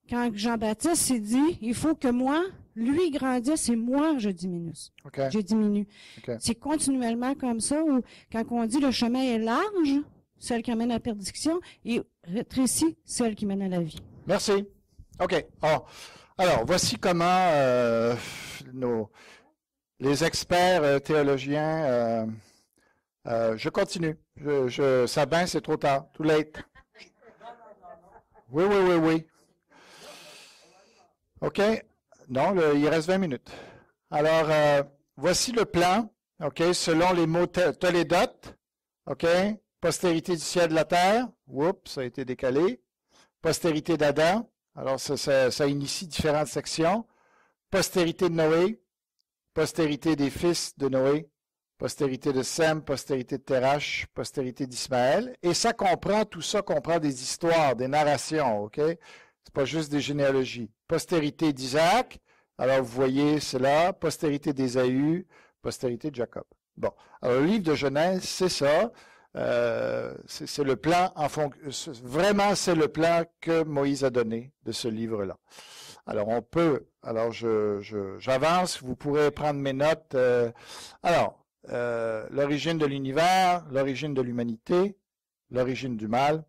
Quand Jean-Baptiste s'est dit, il faut que moi, lui grandisse et moi, je diminue. Okay. Je diminue. Okay. C'est continuellement comme ça, où quand on dit le chemin est large, celle qui amène à la perdition, et rétréci, celle qui mène à la vie. Merci. OK. Oh. Alors, voici comment les experts théologiens... je continue. Sabin, c'est trop tard. Too late. Oui. OK? Non, il reste 20 minutes. Alors, voici le plan, OK, selon les mots Tolédote, OK? Postérité du ciel de la terre. Oups, ça a été décalé. Postérité d'Adam. Alors, ça initie différentes sections. Postérité de Noé. Postérité des fils de Noé. Postérité de Sem, postérité de Térache, postérité d'Ismaël. Et ça comprend, tout ça comprend des histoires, des narrations, OK? C'est pas juste des généalogies. Postérité d'Isaac, alors vous voyez, c'est là. Postérité d'Ésaü, postérité de Jacob. Bon, alors le livre de Genèse, c'est ça. C'est le plan, vraiment c'est le plan que Moïse a donné de ce livre-là. Alors on peut, alors j'avance, vous pourrez prendre mes notes. L'origine de l'univers, l'origine de l'humanité, l'origine du mal,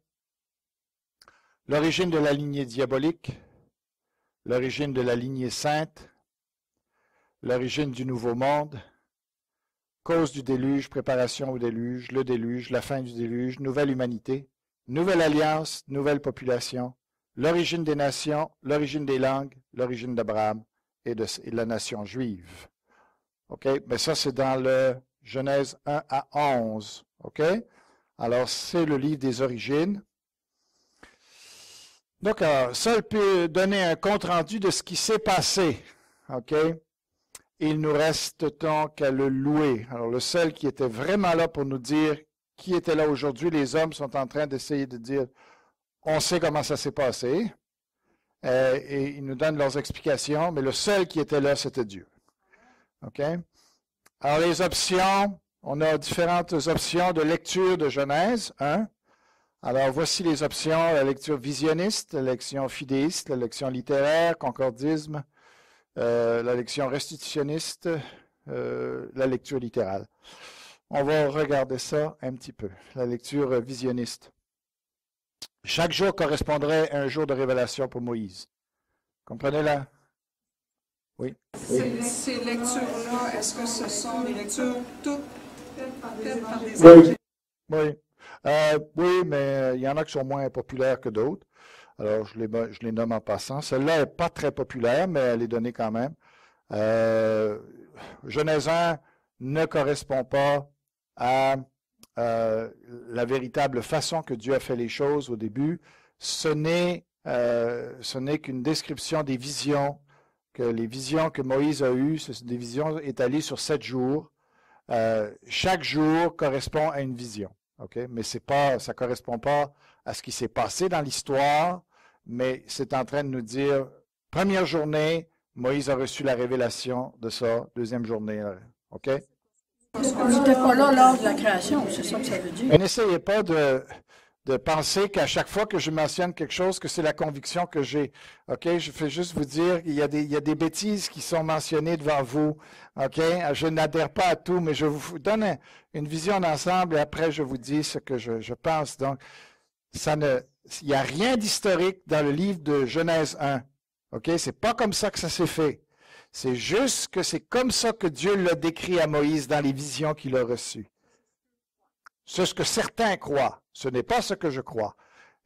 l'origine de la lignée diabolique, l'origine de la lignée sainte, l'origine du nouveau monde, cause du déluge, préparation au déluge, le déluge, la fin du déluge, nouvelle humanité, nouvelle alliance, nouvelle population, l'origine des nations, l'origine des langues, l'origine d'Abraham et de la nation juive. OK? Mais ça, c'est dans le Genèse 1 à 11. OK? Alors, c'est le livre des origines. Donc, ça peut donner un compte-rendu de ce qui s'est passé. OK? Il nous reste donc à le louer. Alors, le seul qui était vraiment là pour nous dire qui était là aujourd'hui, les hommes sont en train d'essayer de dire, on sait comment ça s'est passé. Et ils nous donnent leurs explications, mais le seul qui était là, c'était Dieu. OK? Alors, les options, on a différentes options de lecture de Genèse 1. Alors, voici les options, la lecture visionniste, la lecture fidéiste, la lecture littéraire, concordisme, la lecture restitutionniste, la lecture littérale. On va regarder ça un petit peu, la lecture visionniste. Chaque jour correspondrait à un jour de révélation pour Moïse. Comprenez-la? Oui. Ces lectures-là, est-ce que ce sont des lectures toutes faites par des évangéliques? Oui. Oui, mais il y en a qui sont moins populaires que d'autres. Alors, je les nomme en passant. Celle-là n'est pas très populaire, mais elle est donnée quand même. Genèse 1 ne correspond pas à la véritable façon que Dieu a fait les choses au début. Ce n'est qu'une description des visions, que les visions que Moïse a eues, ce sont des visions étalées sur 7 jours. Chaque jour correspond à une vision. Okay? Mais ça ne correspond pas à ce qui s'est passé dans l'histoire, mais c'est en train de nous dire, première journée, Moïse a reçu la révélation de ça, deuxième journée. OK? On n'était pas là lors de la création, c'est ça que ça veut dire. N'essayez pas de penser qu'à chaque fois que je mentionne quelque chose, que c'est la conviction que j'ai. OK? Je fais juste vous dire qu'il y a des bêtises qui sont mentionnées devant vous. OK? Je n'adhère pas à tout, mais je vous donne une vision d'ensemble et après je vous dis ce que je pense. Donc, il n'y a rien d'historique dans le livre de Genèse 1. OK? C'est pas comme ça que ça s'est fait. C'est juste que c'est comme ça que Dieu l'a décrit à Moïse dans les visions qu'il a reçues. C'est ce que certains croient. Ce n'est pas ce que je crois.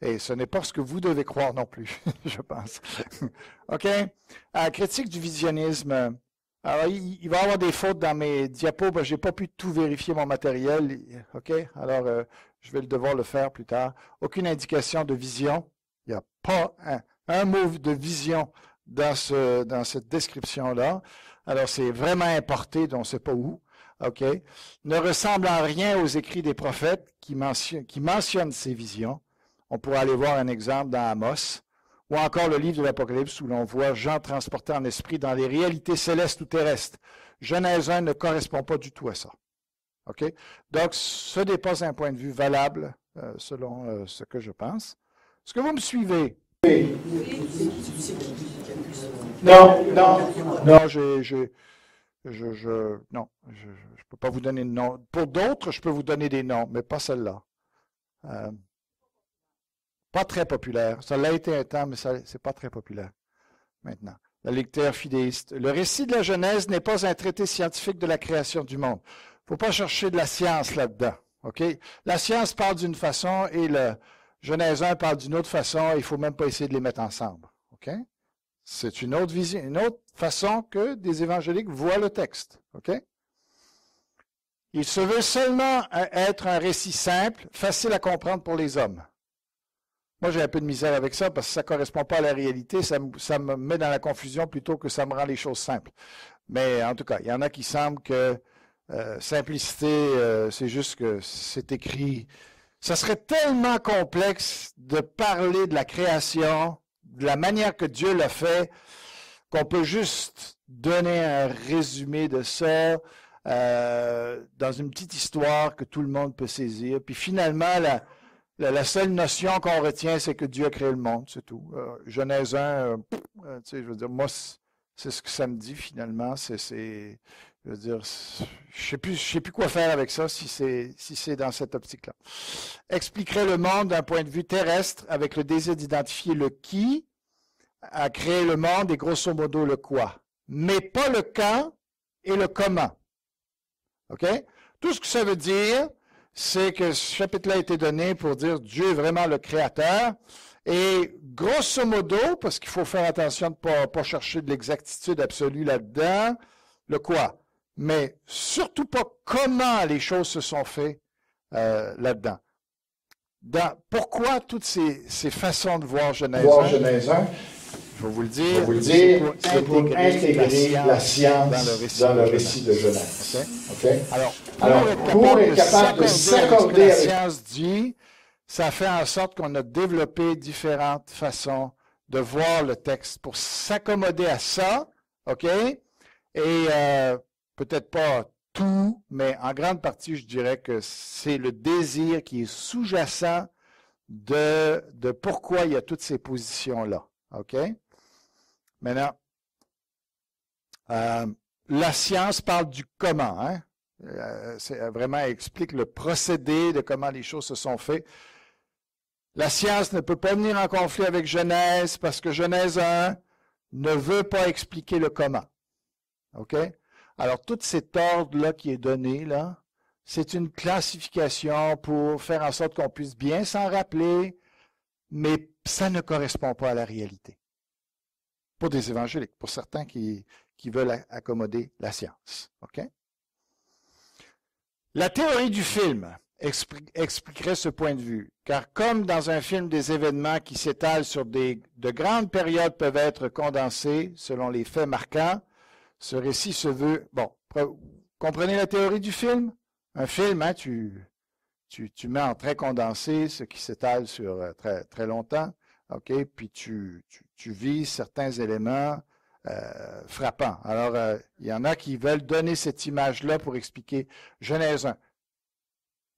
Et ce n'est pas ce que vous devez croire non plus, je pense. OK? Critique du visionnisme. Alors, il va y avoir des fautes dans mes diapos. Je n'ai pas pu tout vérifier mon matériel. OK? Alors, je vais devoir le faire plus tard. Aucune indication de vision. Il n'y a pas un mot de vision dans cette description-là. Alors, c'est vraiment importé, dont on ne sait pas où. OK? Ne ressemble en rien aux écrits des prophètes qui mentionnent ces visions. On pourrait aller voir un exemple dans Amos, ou encore le livre de l'Apocalypse où l'on voit Jean transporté en esprit dans les réalités célestes ou terrestres. Genèse 1 ne correspond pas du tout à ça. OK? Donc, ce n'est pas un point de vue valable selon ce que je pense. Est-ce que vous me suivez? Oui. Non, je peux pas vous donner de nom. Pour d'autres, je peux vous donner des noms, mais pas celle-là. Pas très populaire. Ça l'a été un temps, mais c'est pas très populaire maintenant. La lecture fidéiste. Le récit de la Genèse n'est pas un traité scientifique de la création du monde. Il ne faut pas chercher de la science là-dedans. OK? La science parle d'une façon et le Genèse 1 parle d'une autre façon. Il ne faut même pas essayer de les mettre ensemble. OK? C'est une autre vision, une autre façon que des évangéliques voient le texte. OK? Il se veut seulement être un récit simple, facile à comprendre pour les hommes. Moi, j'ai un peu de misère avec ça parce que ça ne correspond pas à la réalité. Ça me met dans la confusion plutôt que ça me rend les choses simples. Mais en tout cas, il y en a qui semblent que simplicité, c'est juste que c'est écrit. Ça serait tellement complexe de parler de la création, de la manière que Dieu l'a fait, qu'on peut juste donner un résumé de ça dans une petite histoire que tout le monde peut saisir. Puis finalement, la seule notion qu'on retient, c'est que Dieu a créé le monde, c'est tout. Genèse 1, je veux dire, moi, c'est ce que ça me dit finalement. Je veux dire, je sais plus quoi faire avec ça si c'est dans cette optique-là. Expliquerait le monde d'un point de vue terrestre avec le désir d'identifier le qui a créé le monde et grosso modo le quoi. Mais pas le quand et le comment. OK? Tout ce que ça veut dire, c'est que ce chapitre-là a été donné pour dire Dieu est vraiment le créateur Et grosso modo, parce qu'il faut faire attention de ne pas chercher de l'exactitude absolue là-dedans, le quoi? Mais surtout pas comment les choses se sont faites là-dedans. Pourquoi toutes ces façons de voir Genèse 1? Je vais vous le dire, c'est pour intégrer la science dans le récit de Genèse. Okay? Alors, pour être capable de s'accorder avec ce que la science dit, ça fait en sorte qu'on a développé différentes façons de voir le texte pour s'accommoder à ça, OK? Et peut-être pas tout, mais en grande partie, je dirais que c'est le désir qui est sous-jacent de pourquoi il y a toutes ces positions-là, OK? Maintenant, la science parle du comment, hein? Vraiment, elle explique le procédé de comment les choses se sont faites. La science ne peut pas venir en conflit avec Genèse parce que Genèse 1 ne veut pas expliquer le comment. OK? Alors, tout cet ordre-là qui est donné, là, c'est une classification pour faire en sorte qu'on puisse bien s'en rappeler, mais ça ne correspond pas à la réalité. Pour des évangéliques, pour certains qui veulent accommoder la science. OK? La théorie du film expliquerait ce point de vue, car comme dans un film, des événements qui s'étalent sur de grandes périodes peuvent être condensés selon les faits marquants, ce récit se veut... Bon, comprenez la théorie du film? Un film, hein, tu mets en très condensé ce qui s'étale sur très, très longtemps, OK? Puis tu vises certains éléments frappants. Alors, il y en a qui veulent donner cette image-là pour expliquer Genèse 1.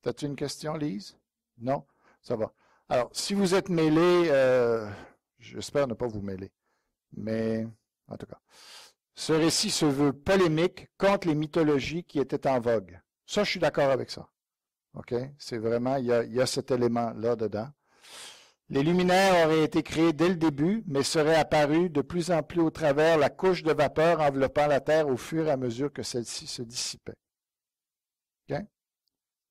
T'as-tu une question, Lise? Non? Ça va. Alors, si vous êtes mêlés, j'espère ne pas vous mêler, mais en tout cas, ce récit se veut polémique contre les mythologies qui étaient en vogue. Ça, je suis d'accord avec ça. OK? C'est vraiment, il y a cet élément-là dedans. Les luminaires auraient été créés dès le début, mais seraient apparus de plus en plus au travers la couche de vapeur enveloppant la Terre au fur et à mesure que celle-ci se dissipait. OK?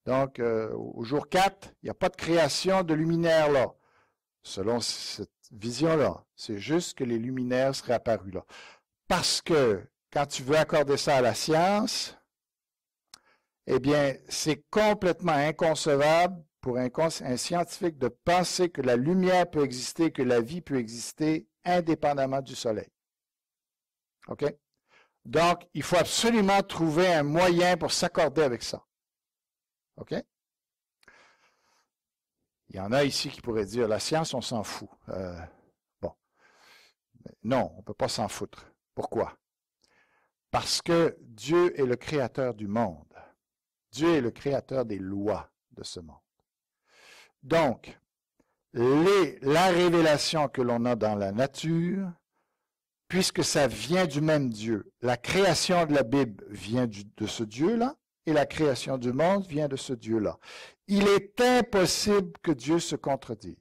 Donc, au jour 4, il n'y a pas de création de luminaires là, selon cette vision-là. C'est juste que les luminaires seraient apparus là. Parce que, quand tu veux accorder ça à la science, eh bien, c'est complètement inconcevable pour un scientifique de penser que la lumière peut exister, que la vie peut exister indépendamment du soleil. OK? Donc, il faut absolument trouver un moyen pour s'accorder avec ça. OK? Il y en a ici qui pourraient dire, la science, on s'en fout. Bon. Non, on ne peut pas s'en foutre. Pourquoi? Parce que Dieu est le créateur du monde. Dieu est le créateur des lois de ce monde. Donc, la révélation que l'on a dans la nature, puisque ça vient du même Dieu, la création de la Bible vient de ce Dieu-là, et la création du monde vient de ce Dieu-là. Il est impossible que Dieu se contredise.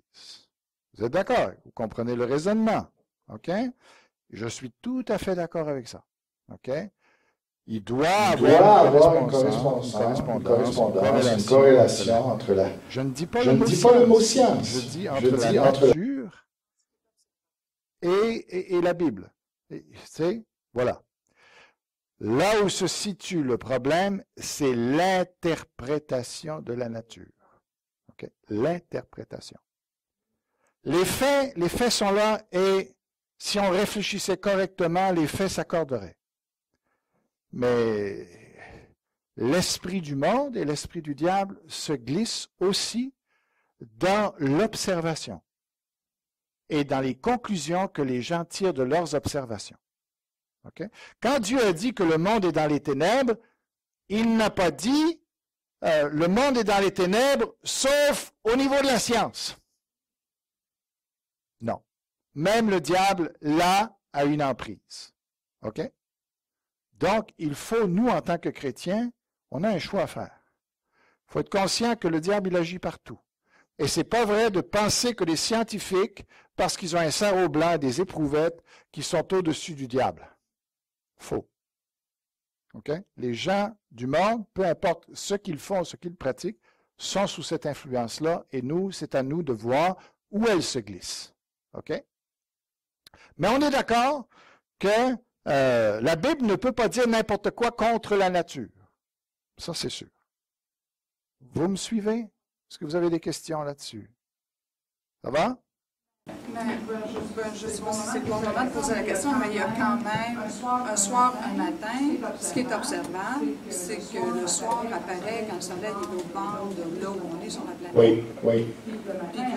Vous êtes d'accord? Vous comprenez le raisonnement. OK? Je suis tout à fait d'accord avec ça. OK? Il doit avoir une correspondance, une corrélation entre la... Je ne dis pas le mot science. Je dis entre la nature et la Bible. C'est, voilà. Là où se situe le problème, c'est l'interprétation de la nature. Okay? L'interprétation. Les faits sont là et si on réfléchissait correctement, les faits s'accorderaient. Mais l'esprit du monde et l'esprit du diable se glissent aussi dans l'observation et dans les conclusions que les gens tirent de leurs observations. Okay? Quand Dieu a dit que le monde est dans les ténèbres, il n'a pas dit le monde est dans les ténèbres, sauf au niveau de la science. Non. Même le diable, là, a une emprise. OK? Donc, il faut, nous, en tant que chrétiens, on a un choix à faire. Il faut être conscient que le diable, il agit partout. Et ce n'est pas vrai de penser que les scientifiques, parce qu'ils ont un sarrau blanc et des éprouvettes, qui sont au-dessus du diable. Faux. OK? Les gens du monde, peu importe ce qu'ils font, ce qu'ils pratiquent, sont sous cette influence-là, et nous, c'est à nous de voir où elle se glisse. OK? Mais on est d'accord que la Bible ne peut pas dire n'importe quoi contre la nature. Ça, c'est sûr. Vous me suivez? Est-ce que vous avez des questions là-dessus? Ça va? Je ne sais pas si c'est le bon moment de poser la question, mais il y a quand même un soir, un matin, ce qui est observable, c'est que le soir apparaît quand le soleil est au bord de là où on est sur la planète. Oui, oui. Puis que le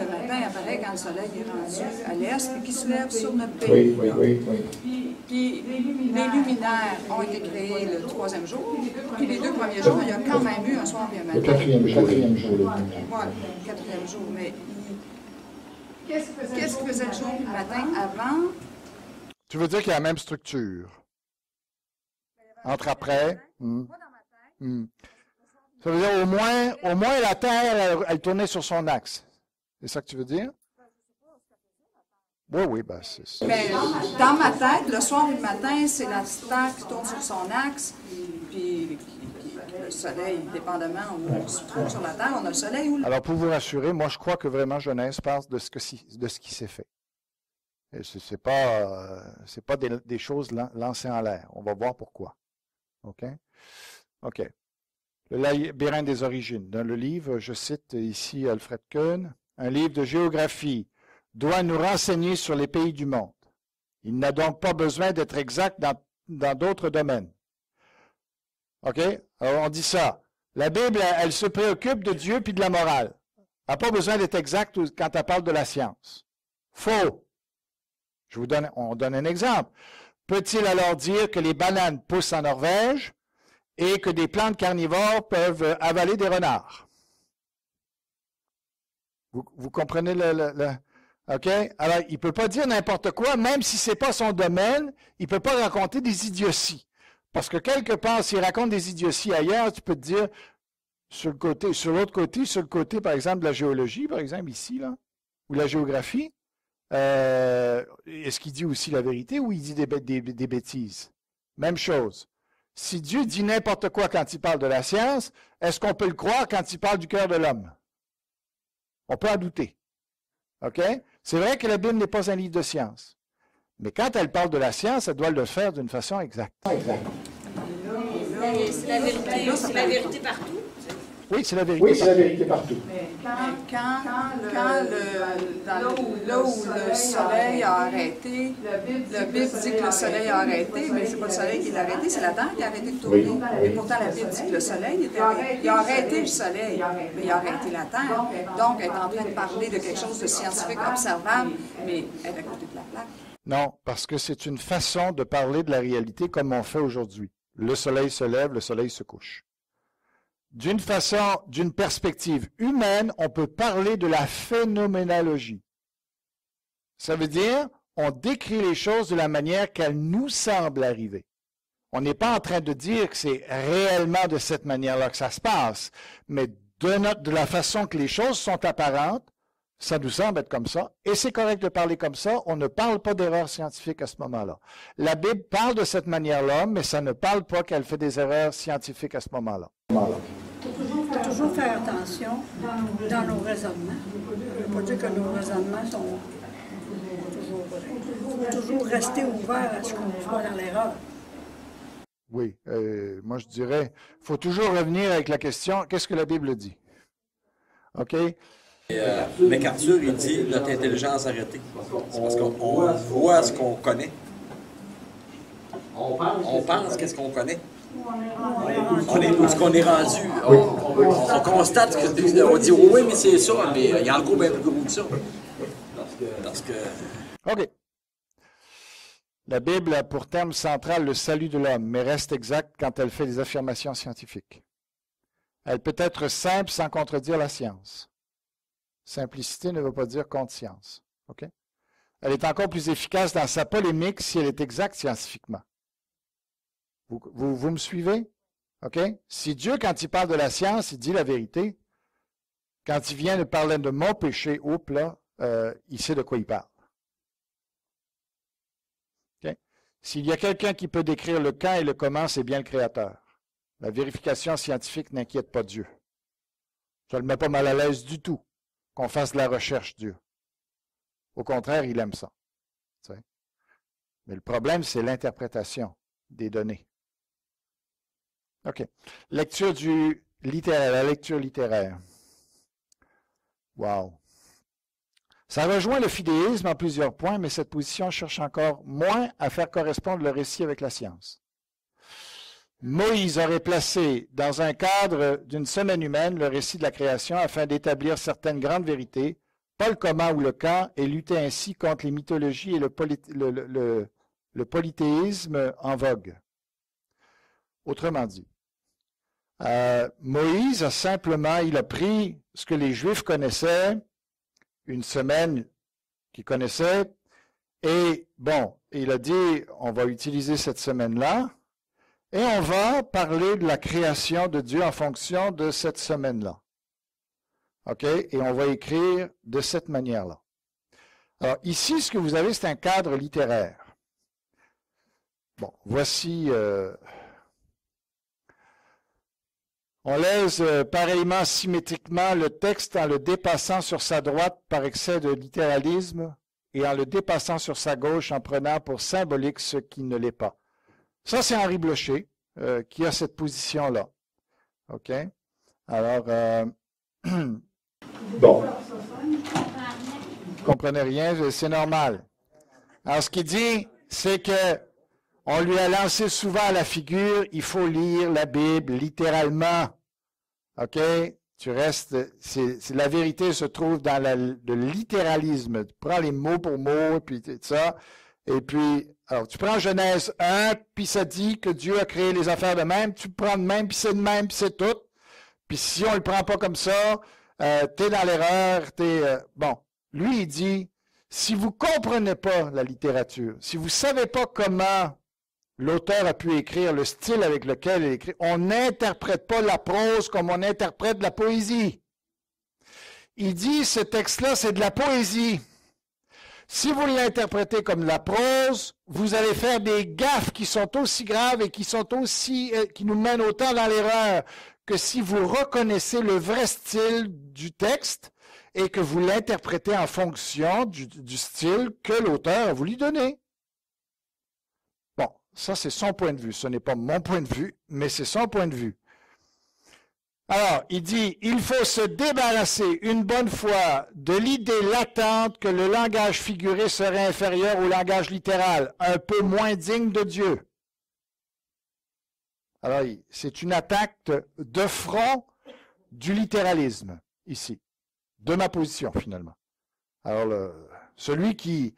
matin apparaît quand le soleil est rendu à l'est, puis qu'il se lève sur notre pays. Oui, oui, oui, oui. Puis les luminaires ont été créés le 3e jour, puis les 2 premiers jours, il y a quand même eu un soir et un matin. Le 4e jour. Oui, le 4e jour, mais qu'est-ce que faisait le jour et le matin avant? Tu veux dire qu'il y a la même structure? Entre après? Ça veut dire au moins la Terre, elle tournait sur son axe. C'est ça que tu veux dire? Oui, ben c'est ça. Mais dans ma tête, le soir et le matin, c'est la Terre qui tourne sur son axe, puis le soleil, dépendamment où on se trouve sur la Terre, on a le soleil ou le... Alors, pour vous rassurer, moi, je crois que vraiment Genèse parle de ce qui s'est fait. Ce n'est pas des choses lancées en l'air. On va voir pourquoi. OK? OK. Le labyrinthe des origines. Dans le livre, je cite ici Alfred Kuhn, un livre de géographie doit nous renseigner sur les pays du monde. Il n'a donc pas besoin d'être exact dans d'autres domaines. OK? Alors, on dit ça. La Bible, elle se préoccupe de Dieu puis de la morale. Elle n'a pas besoin d'être exacte quand elle parle de la science. Faux. On donne un exemple. Peut-il alors dire que les bananes poussent en Norvège et que des plantes carnivores peuvent avaler des renards? Vous comprenez OK? Alors, il ne peut pas dire n'importe quoi, même si ce n'est pas son domaine, il ne peut pas raconter des idioties. Parce que quelque part, s'il raconte des idioties ailleurs, tu peux te dire, sur l'autre côté, sur le côté, par exemple, de la géologie, par exemple, ici, là, ou la géographie, est-ce qu'il dit aussi la vérité ou il dit des bêtises? Même chose. Si Dieu dit n'importe quoi quand il parle de la science, est-ce qu'on peut le croire quand il parle du cœur de l'homme? On peut en douter. OK? C'est vrai que la Bible n'est pas un livre de science. Mais quand elle parle de la science, elle doit le faire d'une façon exacte. C'est la vérité partout. Oui, c'est la vérité. Partout. Mais quand là où le soleil a arrêté, la Bible dit que le soleil a arrêté, mais c'est pas le soleil qui l'a arrêté, c'est la Terre qui a arrêté de tourner. Et pourtant, la Bible dit que le soleil il a arrêté le soleil, mais il a arrêté la Terre. Donc, elle est en train de parler de quelque chose de scientifique observable, mais elle est à côté de la plaque. Non, parce que c'est une façon de parler de la réalité comme on fait aujourd'hui. Le soleil se lève, le soleil se couche. D'une perspective humaine, on peut parler de la phénoménologie. Ça veut dire, on décrit les choses de la manière qu'elles nous semblent arriver. On n'est pas en train de dire que c'est réellement de cette manière-là que ça se passe, mais de la façon que les choses sont apparentes, ça nous semble être comme ça, et c'est correct de parler comme ça, on ne parle pas d'erreurs scientifiques à ce moment-là. La Bible parle de cette manière-là, mais ça ne parle pas qu'elle fait des erreurs scientifiques à ce moment-là. Il faut toujours faire attention dans nos raisonnements. Je ne veux pas dire que nos raisonnements sont toujours vrais. Il faut toujours rester ouvert à ce qu'on soit dans l'erreur. Oui, moi je dirais, il faut toujours revenir avec la question, qu'est-ce que la Bible dit? OK? MacArthur, il dit notre intelligence arrêtée. C'est parce qu'on voit ce qu'on connaît. On pense qu'est-ce qu'on connaît. Où est-ce qu'on est rendu? On constate que on dit oui, mais c'est ça, mais il y a encore bien plus gros que ça. Parce que... OK. La Bible a pour terme central le salut de l'homme, mais reste exacte quand elle fait des affirmations scientifiques. Elle peut être simple sans contredire la science. Simplicité ne veut pas dire contre science. OK? Elle est encore plus efficace dans sa polémique si elle est exacte scientifiquement. Vous me suivez? OK? Si Dieu, quand il parle de la science, il dit la vérité, quand il vient de parler de mon péché, là, il sait de quoi il parle. OK? S'il y a quelqu'un qui peut décrire le quand et le comment, c'est bien le Créateur. La vérification scientifique n'inquiète pas Dieu. Ça ne le met pas mal à l'aise du tout qu'on fasse de la recherche, Dieu. Au contraire, il aime ça. Tu sais. Mais le problème, c'est l'interprétation des données. OK. Lecture littéraire, la lecture littéraire. Wow. Ça rejoint le fidéisme en plusieurs points, mais cette position cherche encore moins à faire correspondre le récit avec la science. Moïse aurait placé dans un cadre d'une semaine humaine le récit de la création afin d'établir certaines grandes vérités, pas le comment ou le quand, et lutter ainsi contre les mythologies et le polythéisme en vogue. Autrement dit, Moïse a simplement, il a pris ce que les Juifs connaissaient, une semaine qu'ils connaissaient, et bon, il a dit, on va utiliser cette semaine-là, et on va parler de la création de Dieu en fonction de cette semaine-là. OK? Et on va écrire de cette manière-là. Alors, ici, ce que vous avez, c'est un cadre littéraire. Bon, voici... on laisse pareillement symétriquement le texte en le dépassant sur sa droite par excès de littéralisme et en le dépassant sur sa gauche en prenant pour symbolique ce qui ne l'est pas. Ça, c'est Henri Blocher qui a cette position-là. OK? Alors, bon. Vous comprenez rien, c'est normal. Alors, ce qu'il dit, c'est que on lui a lancé souvent à la figure, il faut lire la Bible littéralement. OK? Tu restes, la vérité se trouve dans le littéralisme. Tu prends les mots pour mots, puis tout ça. Et puis, alors, tu prends Genèse 1, puis ça dit que Dieu a créé les affaires de même. Tu prends de même, puis c'est tout. Puis si on le prend pas comme ça, t'es dans l'erreur, bon. Lui, il dit, si vous comprenez pas la littérature, si vous savez pas comment l'auteur a pu écrire, le style avec lequel il écrit, on n'interprète pas la prose comme on interprète la poésie. Il dit, ce texte-là, c'est de la poésie. Si vous l'interprétez comme de la prose, vous allez faire des gaffes qui sont aussi graves et qui nous mènent autant dans l'erreur que si vous reconnaissez le vrai style du texte et que vous l'interprétez en fonction du style que l'auteur a voulu donner. Bon, ça c'est son point de vue. Ce n'est pas mon point de vue, mais c'est son point de vue. Alors, il dit, il faut se débarrasser une bonne fois de l'idée latente que le langage figuré serait inférieur au langage littéral, un peu moins digne de Dieu. Alors, c'est une attaque de front du littéralisme, ici, de ma position, finalement. Alors, celui qui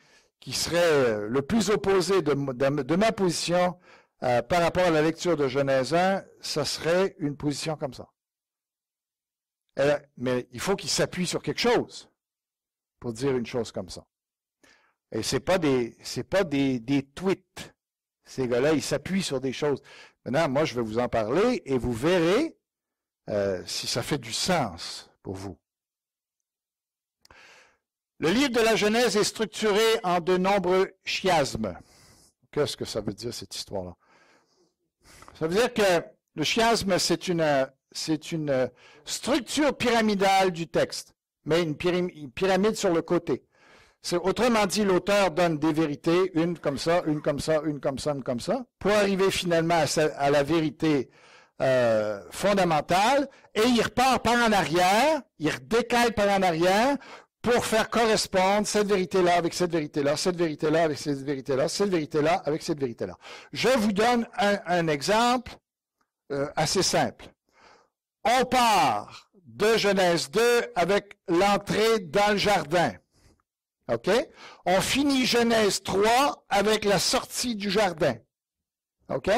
serait le plus opposé de ma position par rapport à la lecture de Genèse 1, ça serait une position comme ça. Mais il faut qu'il s'appuie sur quelque chose pour dire une chose comme ça. Et c'est pas des tweets. Ces gars-là, ils s'appuient sur des choses. Maintenant, moi, je vais vous en parler et vous verrez si ça fait du sens pour vous. Le livre de la Genèse est structuré en de nombreux chiasmes. Qu'est-ce que ça veut dire, cette histoire-là? Ça veut dire que le chiasme, c'est une structure pyramidale du texte, mais une pyramide sur le côté. Autrement dit, l'auteur donne des vérités, une comme ça, une comme ça, une comme ça, une comme ça, pour arriver finalement à la vérité fondamentale, et il repart par en arrière, il redécale par en arrière, pour faire correspondre cette vérité-là avec cette vérité-là, cette vérité-là avec cette vérité-là, cette vérité-là avec cette vérité-là. Je vous donne un exemple assez simple. On part de Genèse 2 avec l'entrée dans le jardin. OK? On finit Genèse 3 avec la sortie du jardin. OK?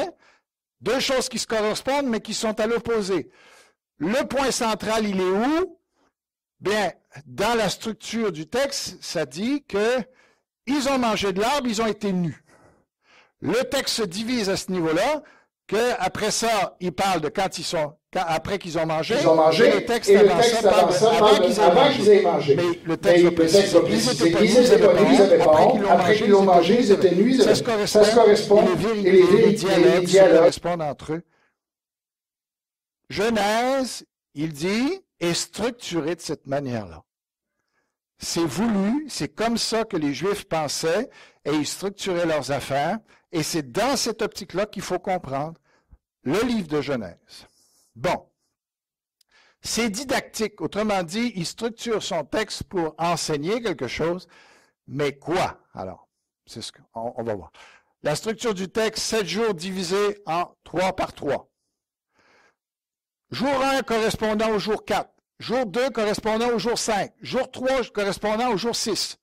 Deux choses qui se correspondent, mais qui sont à l'opposé. Le point central, il est où? Bien, dans la structure du texte, ça dit que ils ont mangé de l'arbre, ils ont été nus. Le texte se divise à ce niveau-là, que après ça, il parle de après qu'ils ont mangé. Ils ont mangé, le texte parle avant qu'ils aient mangé. Mais le texte va préciser qu'ils étaient pas nus, ils avaient pas honte. Après qu'ils l'ont mangé, ils étaient nus, ça se correspond. Et les dialogues correspondent entre eux. Genèse, il dit, est structuré de cette manière-là. c'est voulu, c'est comme ça que les Juifs pensaient et ils structuraient leurs affaires. Et c'est dans cette optique-là qu'il faut comprendre le livre de Genèse. Bon. C'est didactique. Autrement dit, il structure son texte pour enseigner quelque chose. Mais quoi? Alors, c'est ce qu'on va voir. La structure du texte, 7 jours divisés en 3 par 3. Jour 1 correspondant au jour 4. Jour 2 correspondant au jour 5. Jour 3 correspondant au jour 6.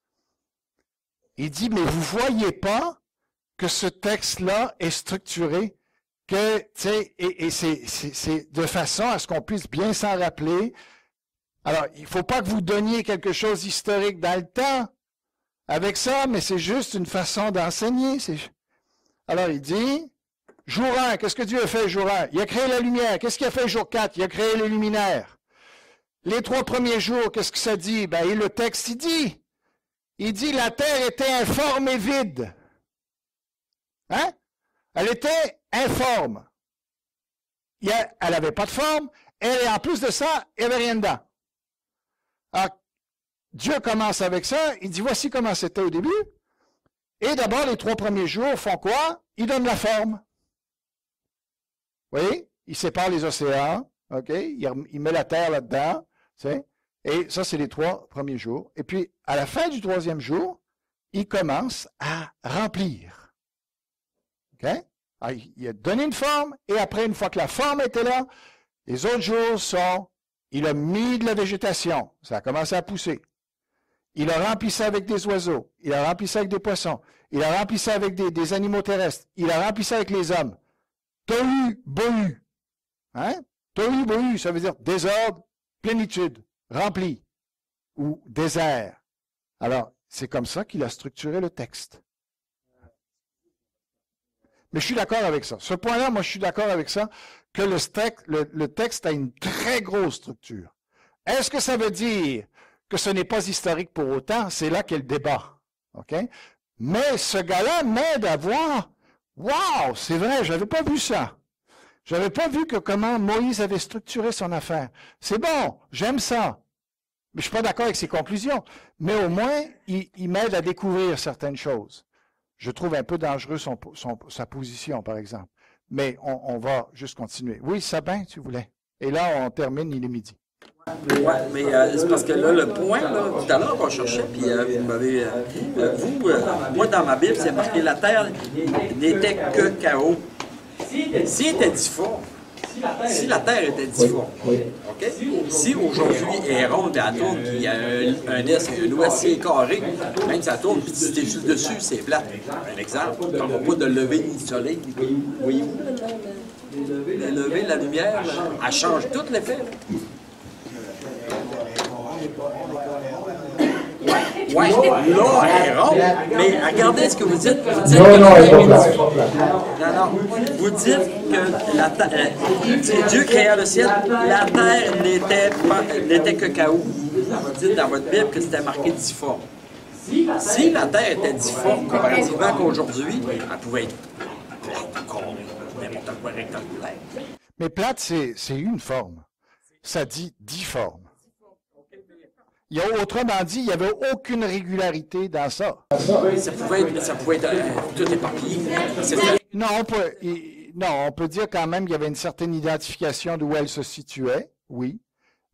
Il dit, mais vous voyez pas que ce texte-là est structuré, que, tu sais, et c'est de façon à ce qu'on puisse bien s'en rappeler. Alors, il ne faut pas que vous donniez quelque chose d'historique dans le temps avec ça, mais c'est juste une façon d'enseigner. Alors, il dit, jour 1, qu'est-ce que Dieu a fait jour 1? Il a créé la lumière. Qu'est-ce qu'il a fait jour 4? Il a créé les luminaires. Les 3 premiers jours, qu'est-ce que ça dit? Ben, et le texte, il dit, la terre était informe et vide. Hein? Elle était informe. Elle n'avait pas de forme, et en plus de ça, il n'y avait rien dedans. Alors, Dieu commence avec ça, il dit, voici comment c'était au début. Et d'abord, les 3 premiers jours font quoi? Ils donnent la forme. Vous voyez? Il sépare les océans, OK? Il met la terre là-dedans, tu sais? Et ça, c'est les 3 premiers jours. Et puis, à la fin du 3e jour, il commence à remplir. OK? Alors, il a donné une forme, et après, une fois que la forme était là, les autres jours sont, il a mis de la végétation. Ça a commencé à pousser. Il a rempli ça avec des oiseaux. Il a rempli ça avec des poissons. Il a rempli ça avec des animaux terrestres. Il a rempli ça avec les hommes. Tohu, bohu. Hein? Tohu, bohu, ça veut dire désordre, plénitude, rempli, ou désert. Alors, c'est comme ça qu'il a structuré le texte. Mais je suis d'accord avec ça. Ce point-là, moi, je suis d'accord avec ça, que le texte a une très grosse structure. Est-ce que ça veut dire que ce n'est pas historique pour autant? C'est là qu'est le débat. OK? Mais ce gars-là m'aide à voir, wow, c'est vrai, je n'avais pas vu ça. Je n'avais pas vu comment Moïse avait structuré son affaire. C'est bon, j'aime ça. Mais je ne suis pas d'accord avec ses conclusions. Mais au moins, il m'aide à découvrir certaines choses. Je trouve un peu dangereux sa position, par exemple. Mais on va juste continuer. Oui, Sabin, tu voulais. Et là, on termine, il est midi. Oui, mais c'est parce que là, le point, là, tout à l'heure, on cherchait, puis vous m'avez... moi, dans ma Bible, c'est marqué « La terre n'était que chaos ». S'il était difforme, si la terre était difforme, OK? Si aujourd'hui elle est ronde et elle tourne, puis il y a un est et un ouest, si elle est carré, même si ça tourne, puis si tu es juste dessus, c'est plat. Un exemple, on ne voit pas de lever ni de soleil. Voyez-vous? Le lever, la lumière, elle change tout l'effet. Oui, là, elle est ronde, mais regardez ce que vous dites. Vous dites vous dites que la terre, Dieu créa le ciel, la terre n'était que chaos. Vous dites dans votre Bible que c'était marqué difforme. Si la terre était difforme, comparativement qu'aujourd'hui, elle pouvait être n'importe quoi rectangulaire. Mais plate, c'est une forme. Ça dit difforme. Autrement dit, il n'y avait aucune régularité dans ça. Ça pouvait être tout éparpillé. Non, on peut dire quand même qu'il y avait une certaine identification d'où elle se situait, oui,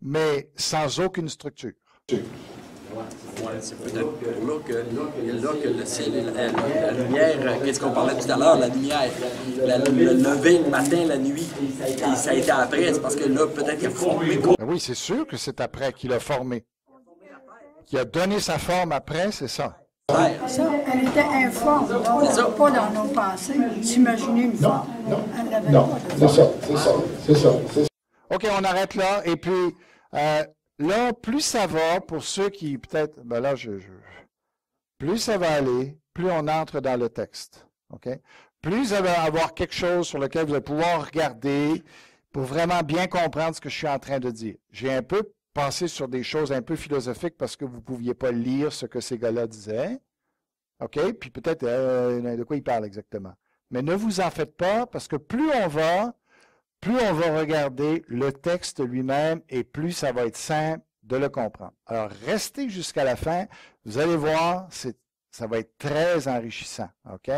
mais sans aucune structure. C'est peut-être là que le ciel et la lumière, qu'est-ce qu'on parlait tout à l'heure, la lumière, le lever le matin, la nuit, et ça a été après, c'est parce que là, peut-être qu'il a formé. Oui, c'est sûr que c'est après qu'il a formé. Qui a donné sa forme après, c'est ça. Ça, elle était informe, donc pas dans nos pensées d'imaginer une forme. Non, c'est ça. OK, on arrête là. Et puis, là, plus ça va, pour ceux qui, peut-être, ben là, plus ça va aller, plus on entre dans le texte. OK? Plus vous allez avoir quelque chose sur lequel vous allez pouvoir regarder pour vraiment bien comprendre ce que je suis en train de dire. J'ai un peu pensé sur des choses un peu philosophiques parce que vous ne pouviez pas lire ce que ces gars-là disaient. OK? Puis peut-être de quoi ils parlent exactement. Mais ne vous en faites pas parce que plus on va regarder le texte lui-même et plus ça va être simple de le comprendre. Alors, restez jusqu'à la fin. Vous allez voir, ça va être très enrichissant. OK?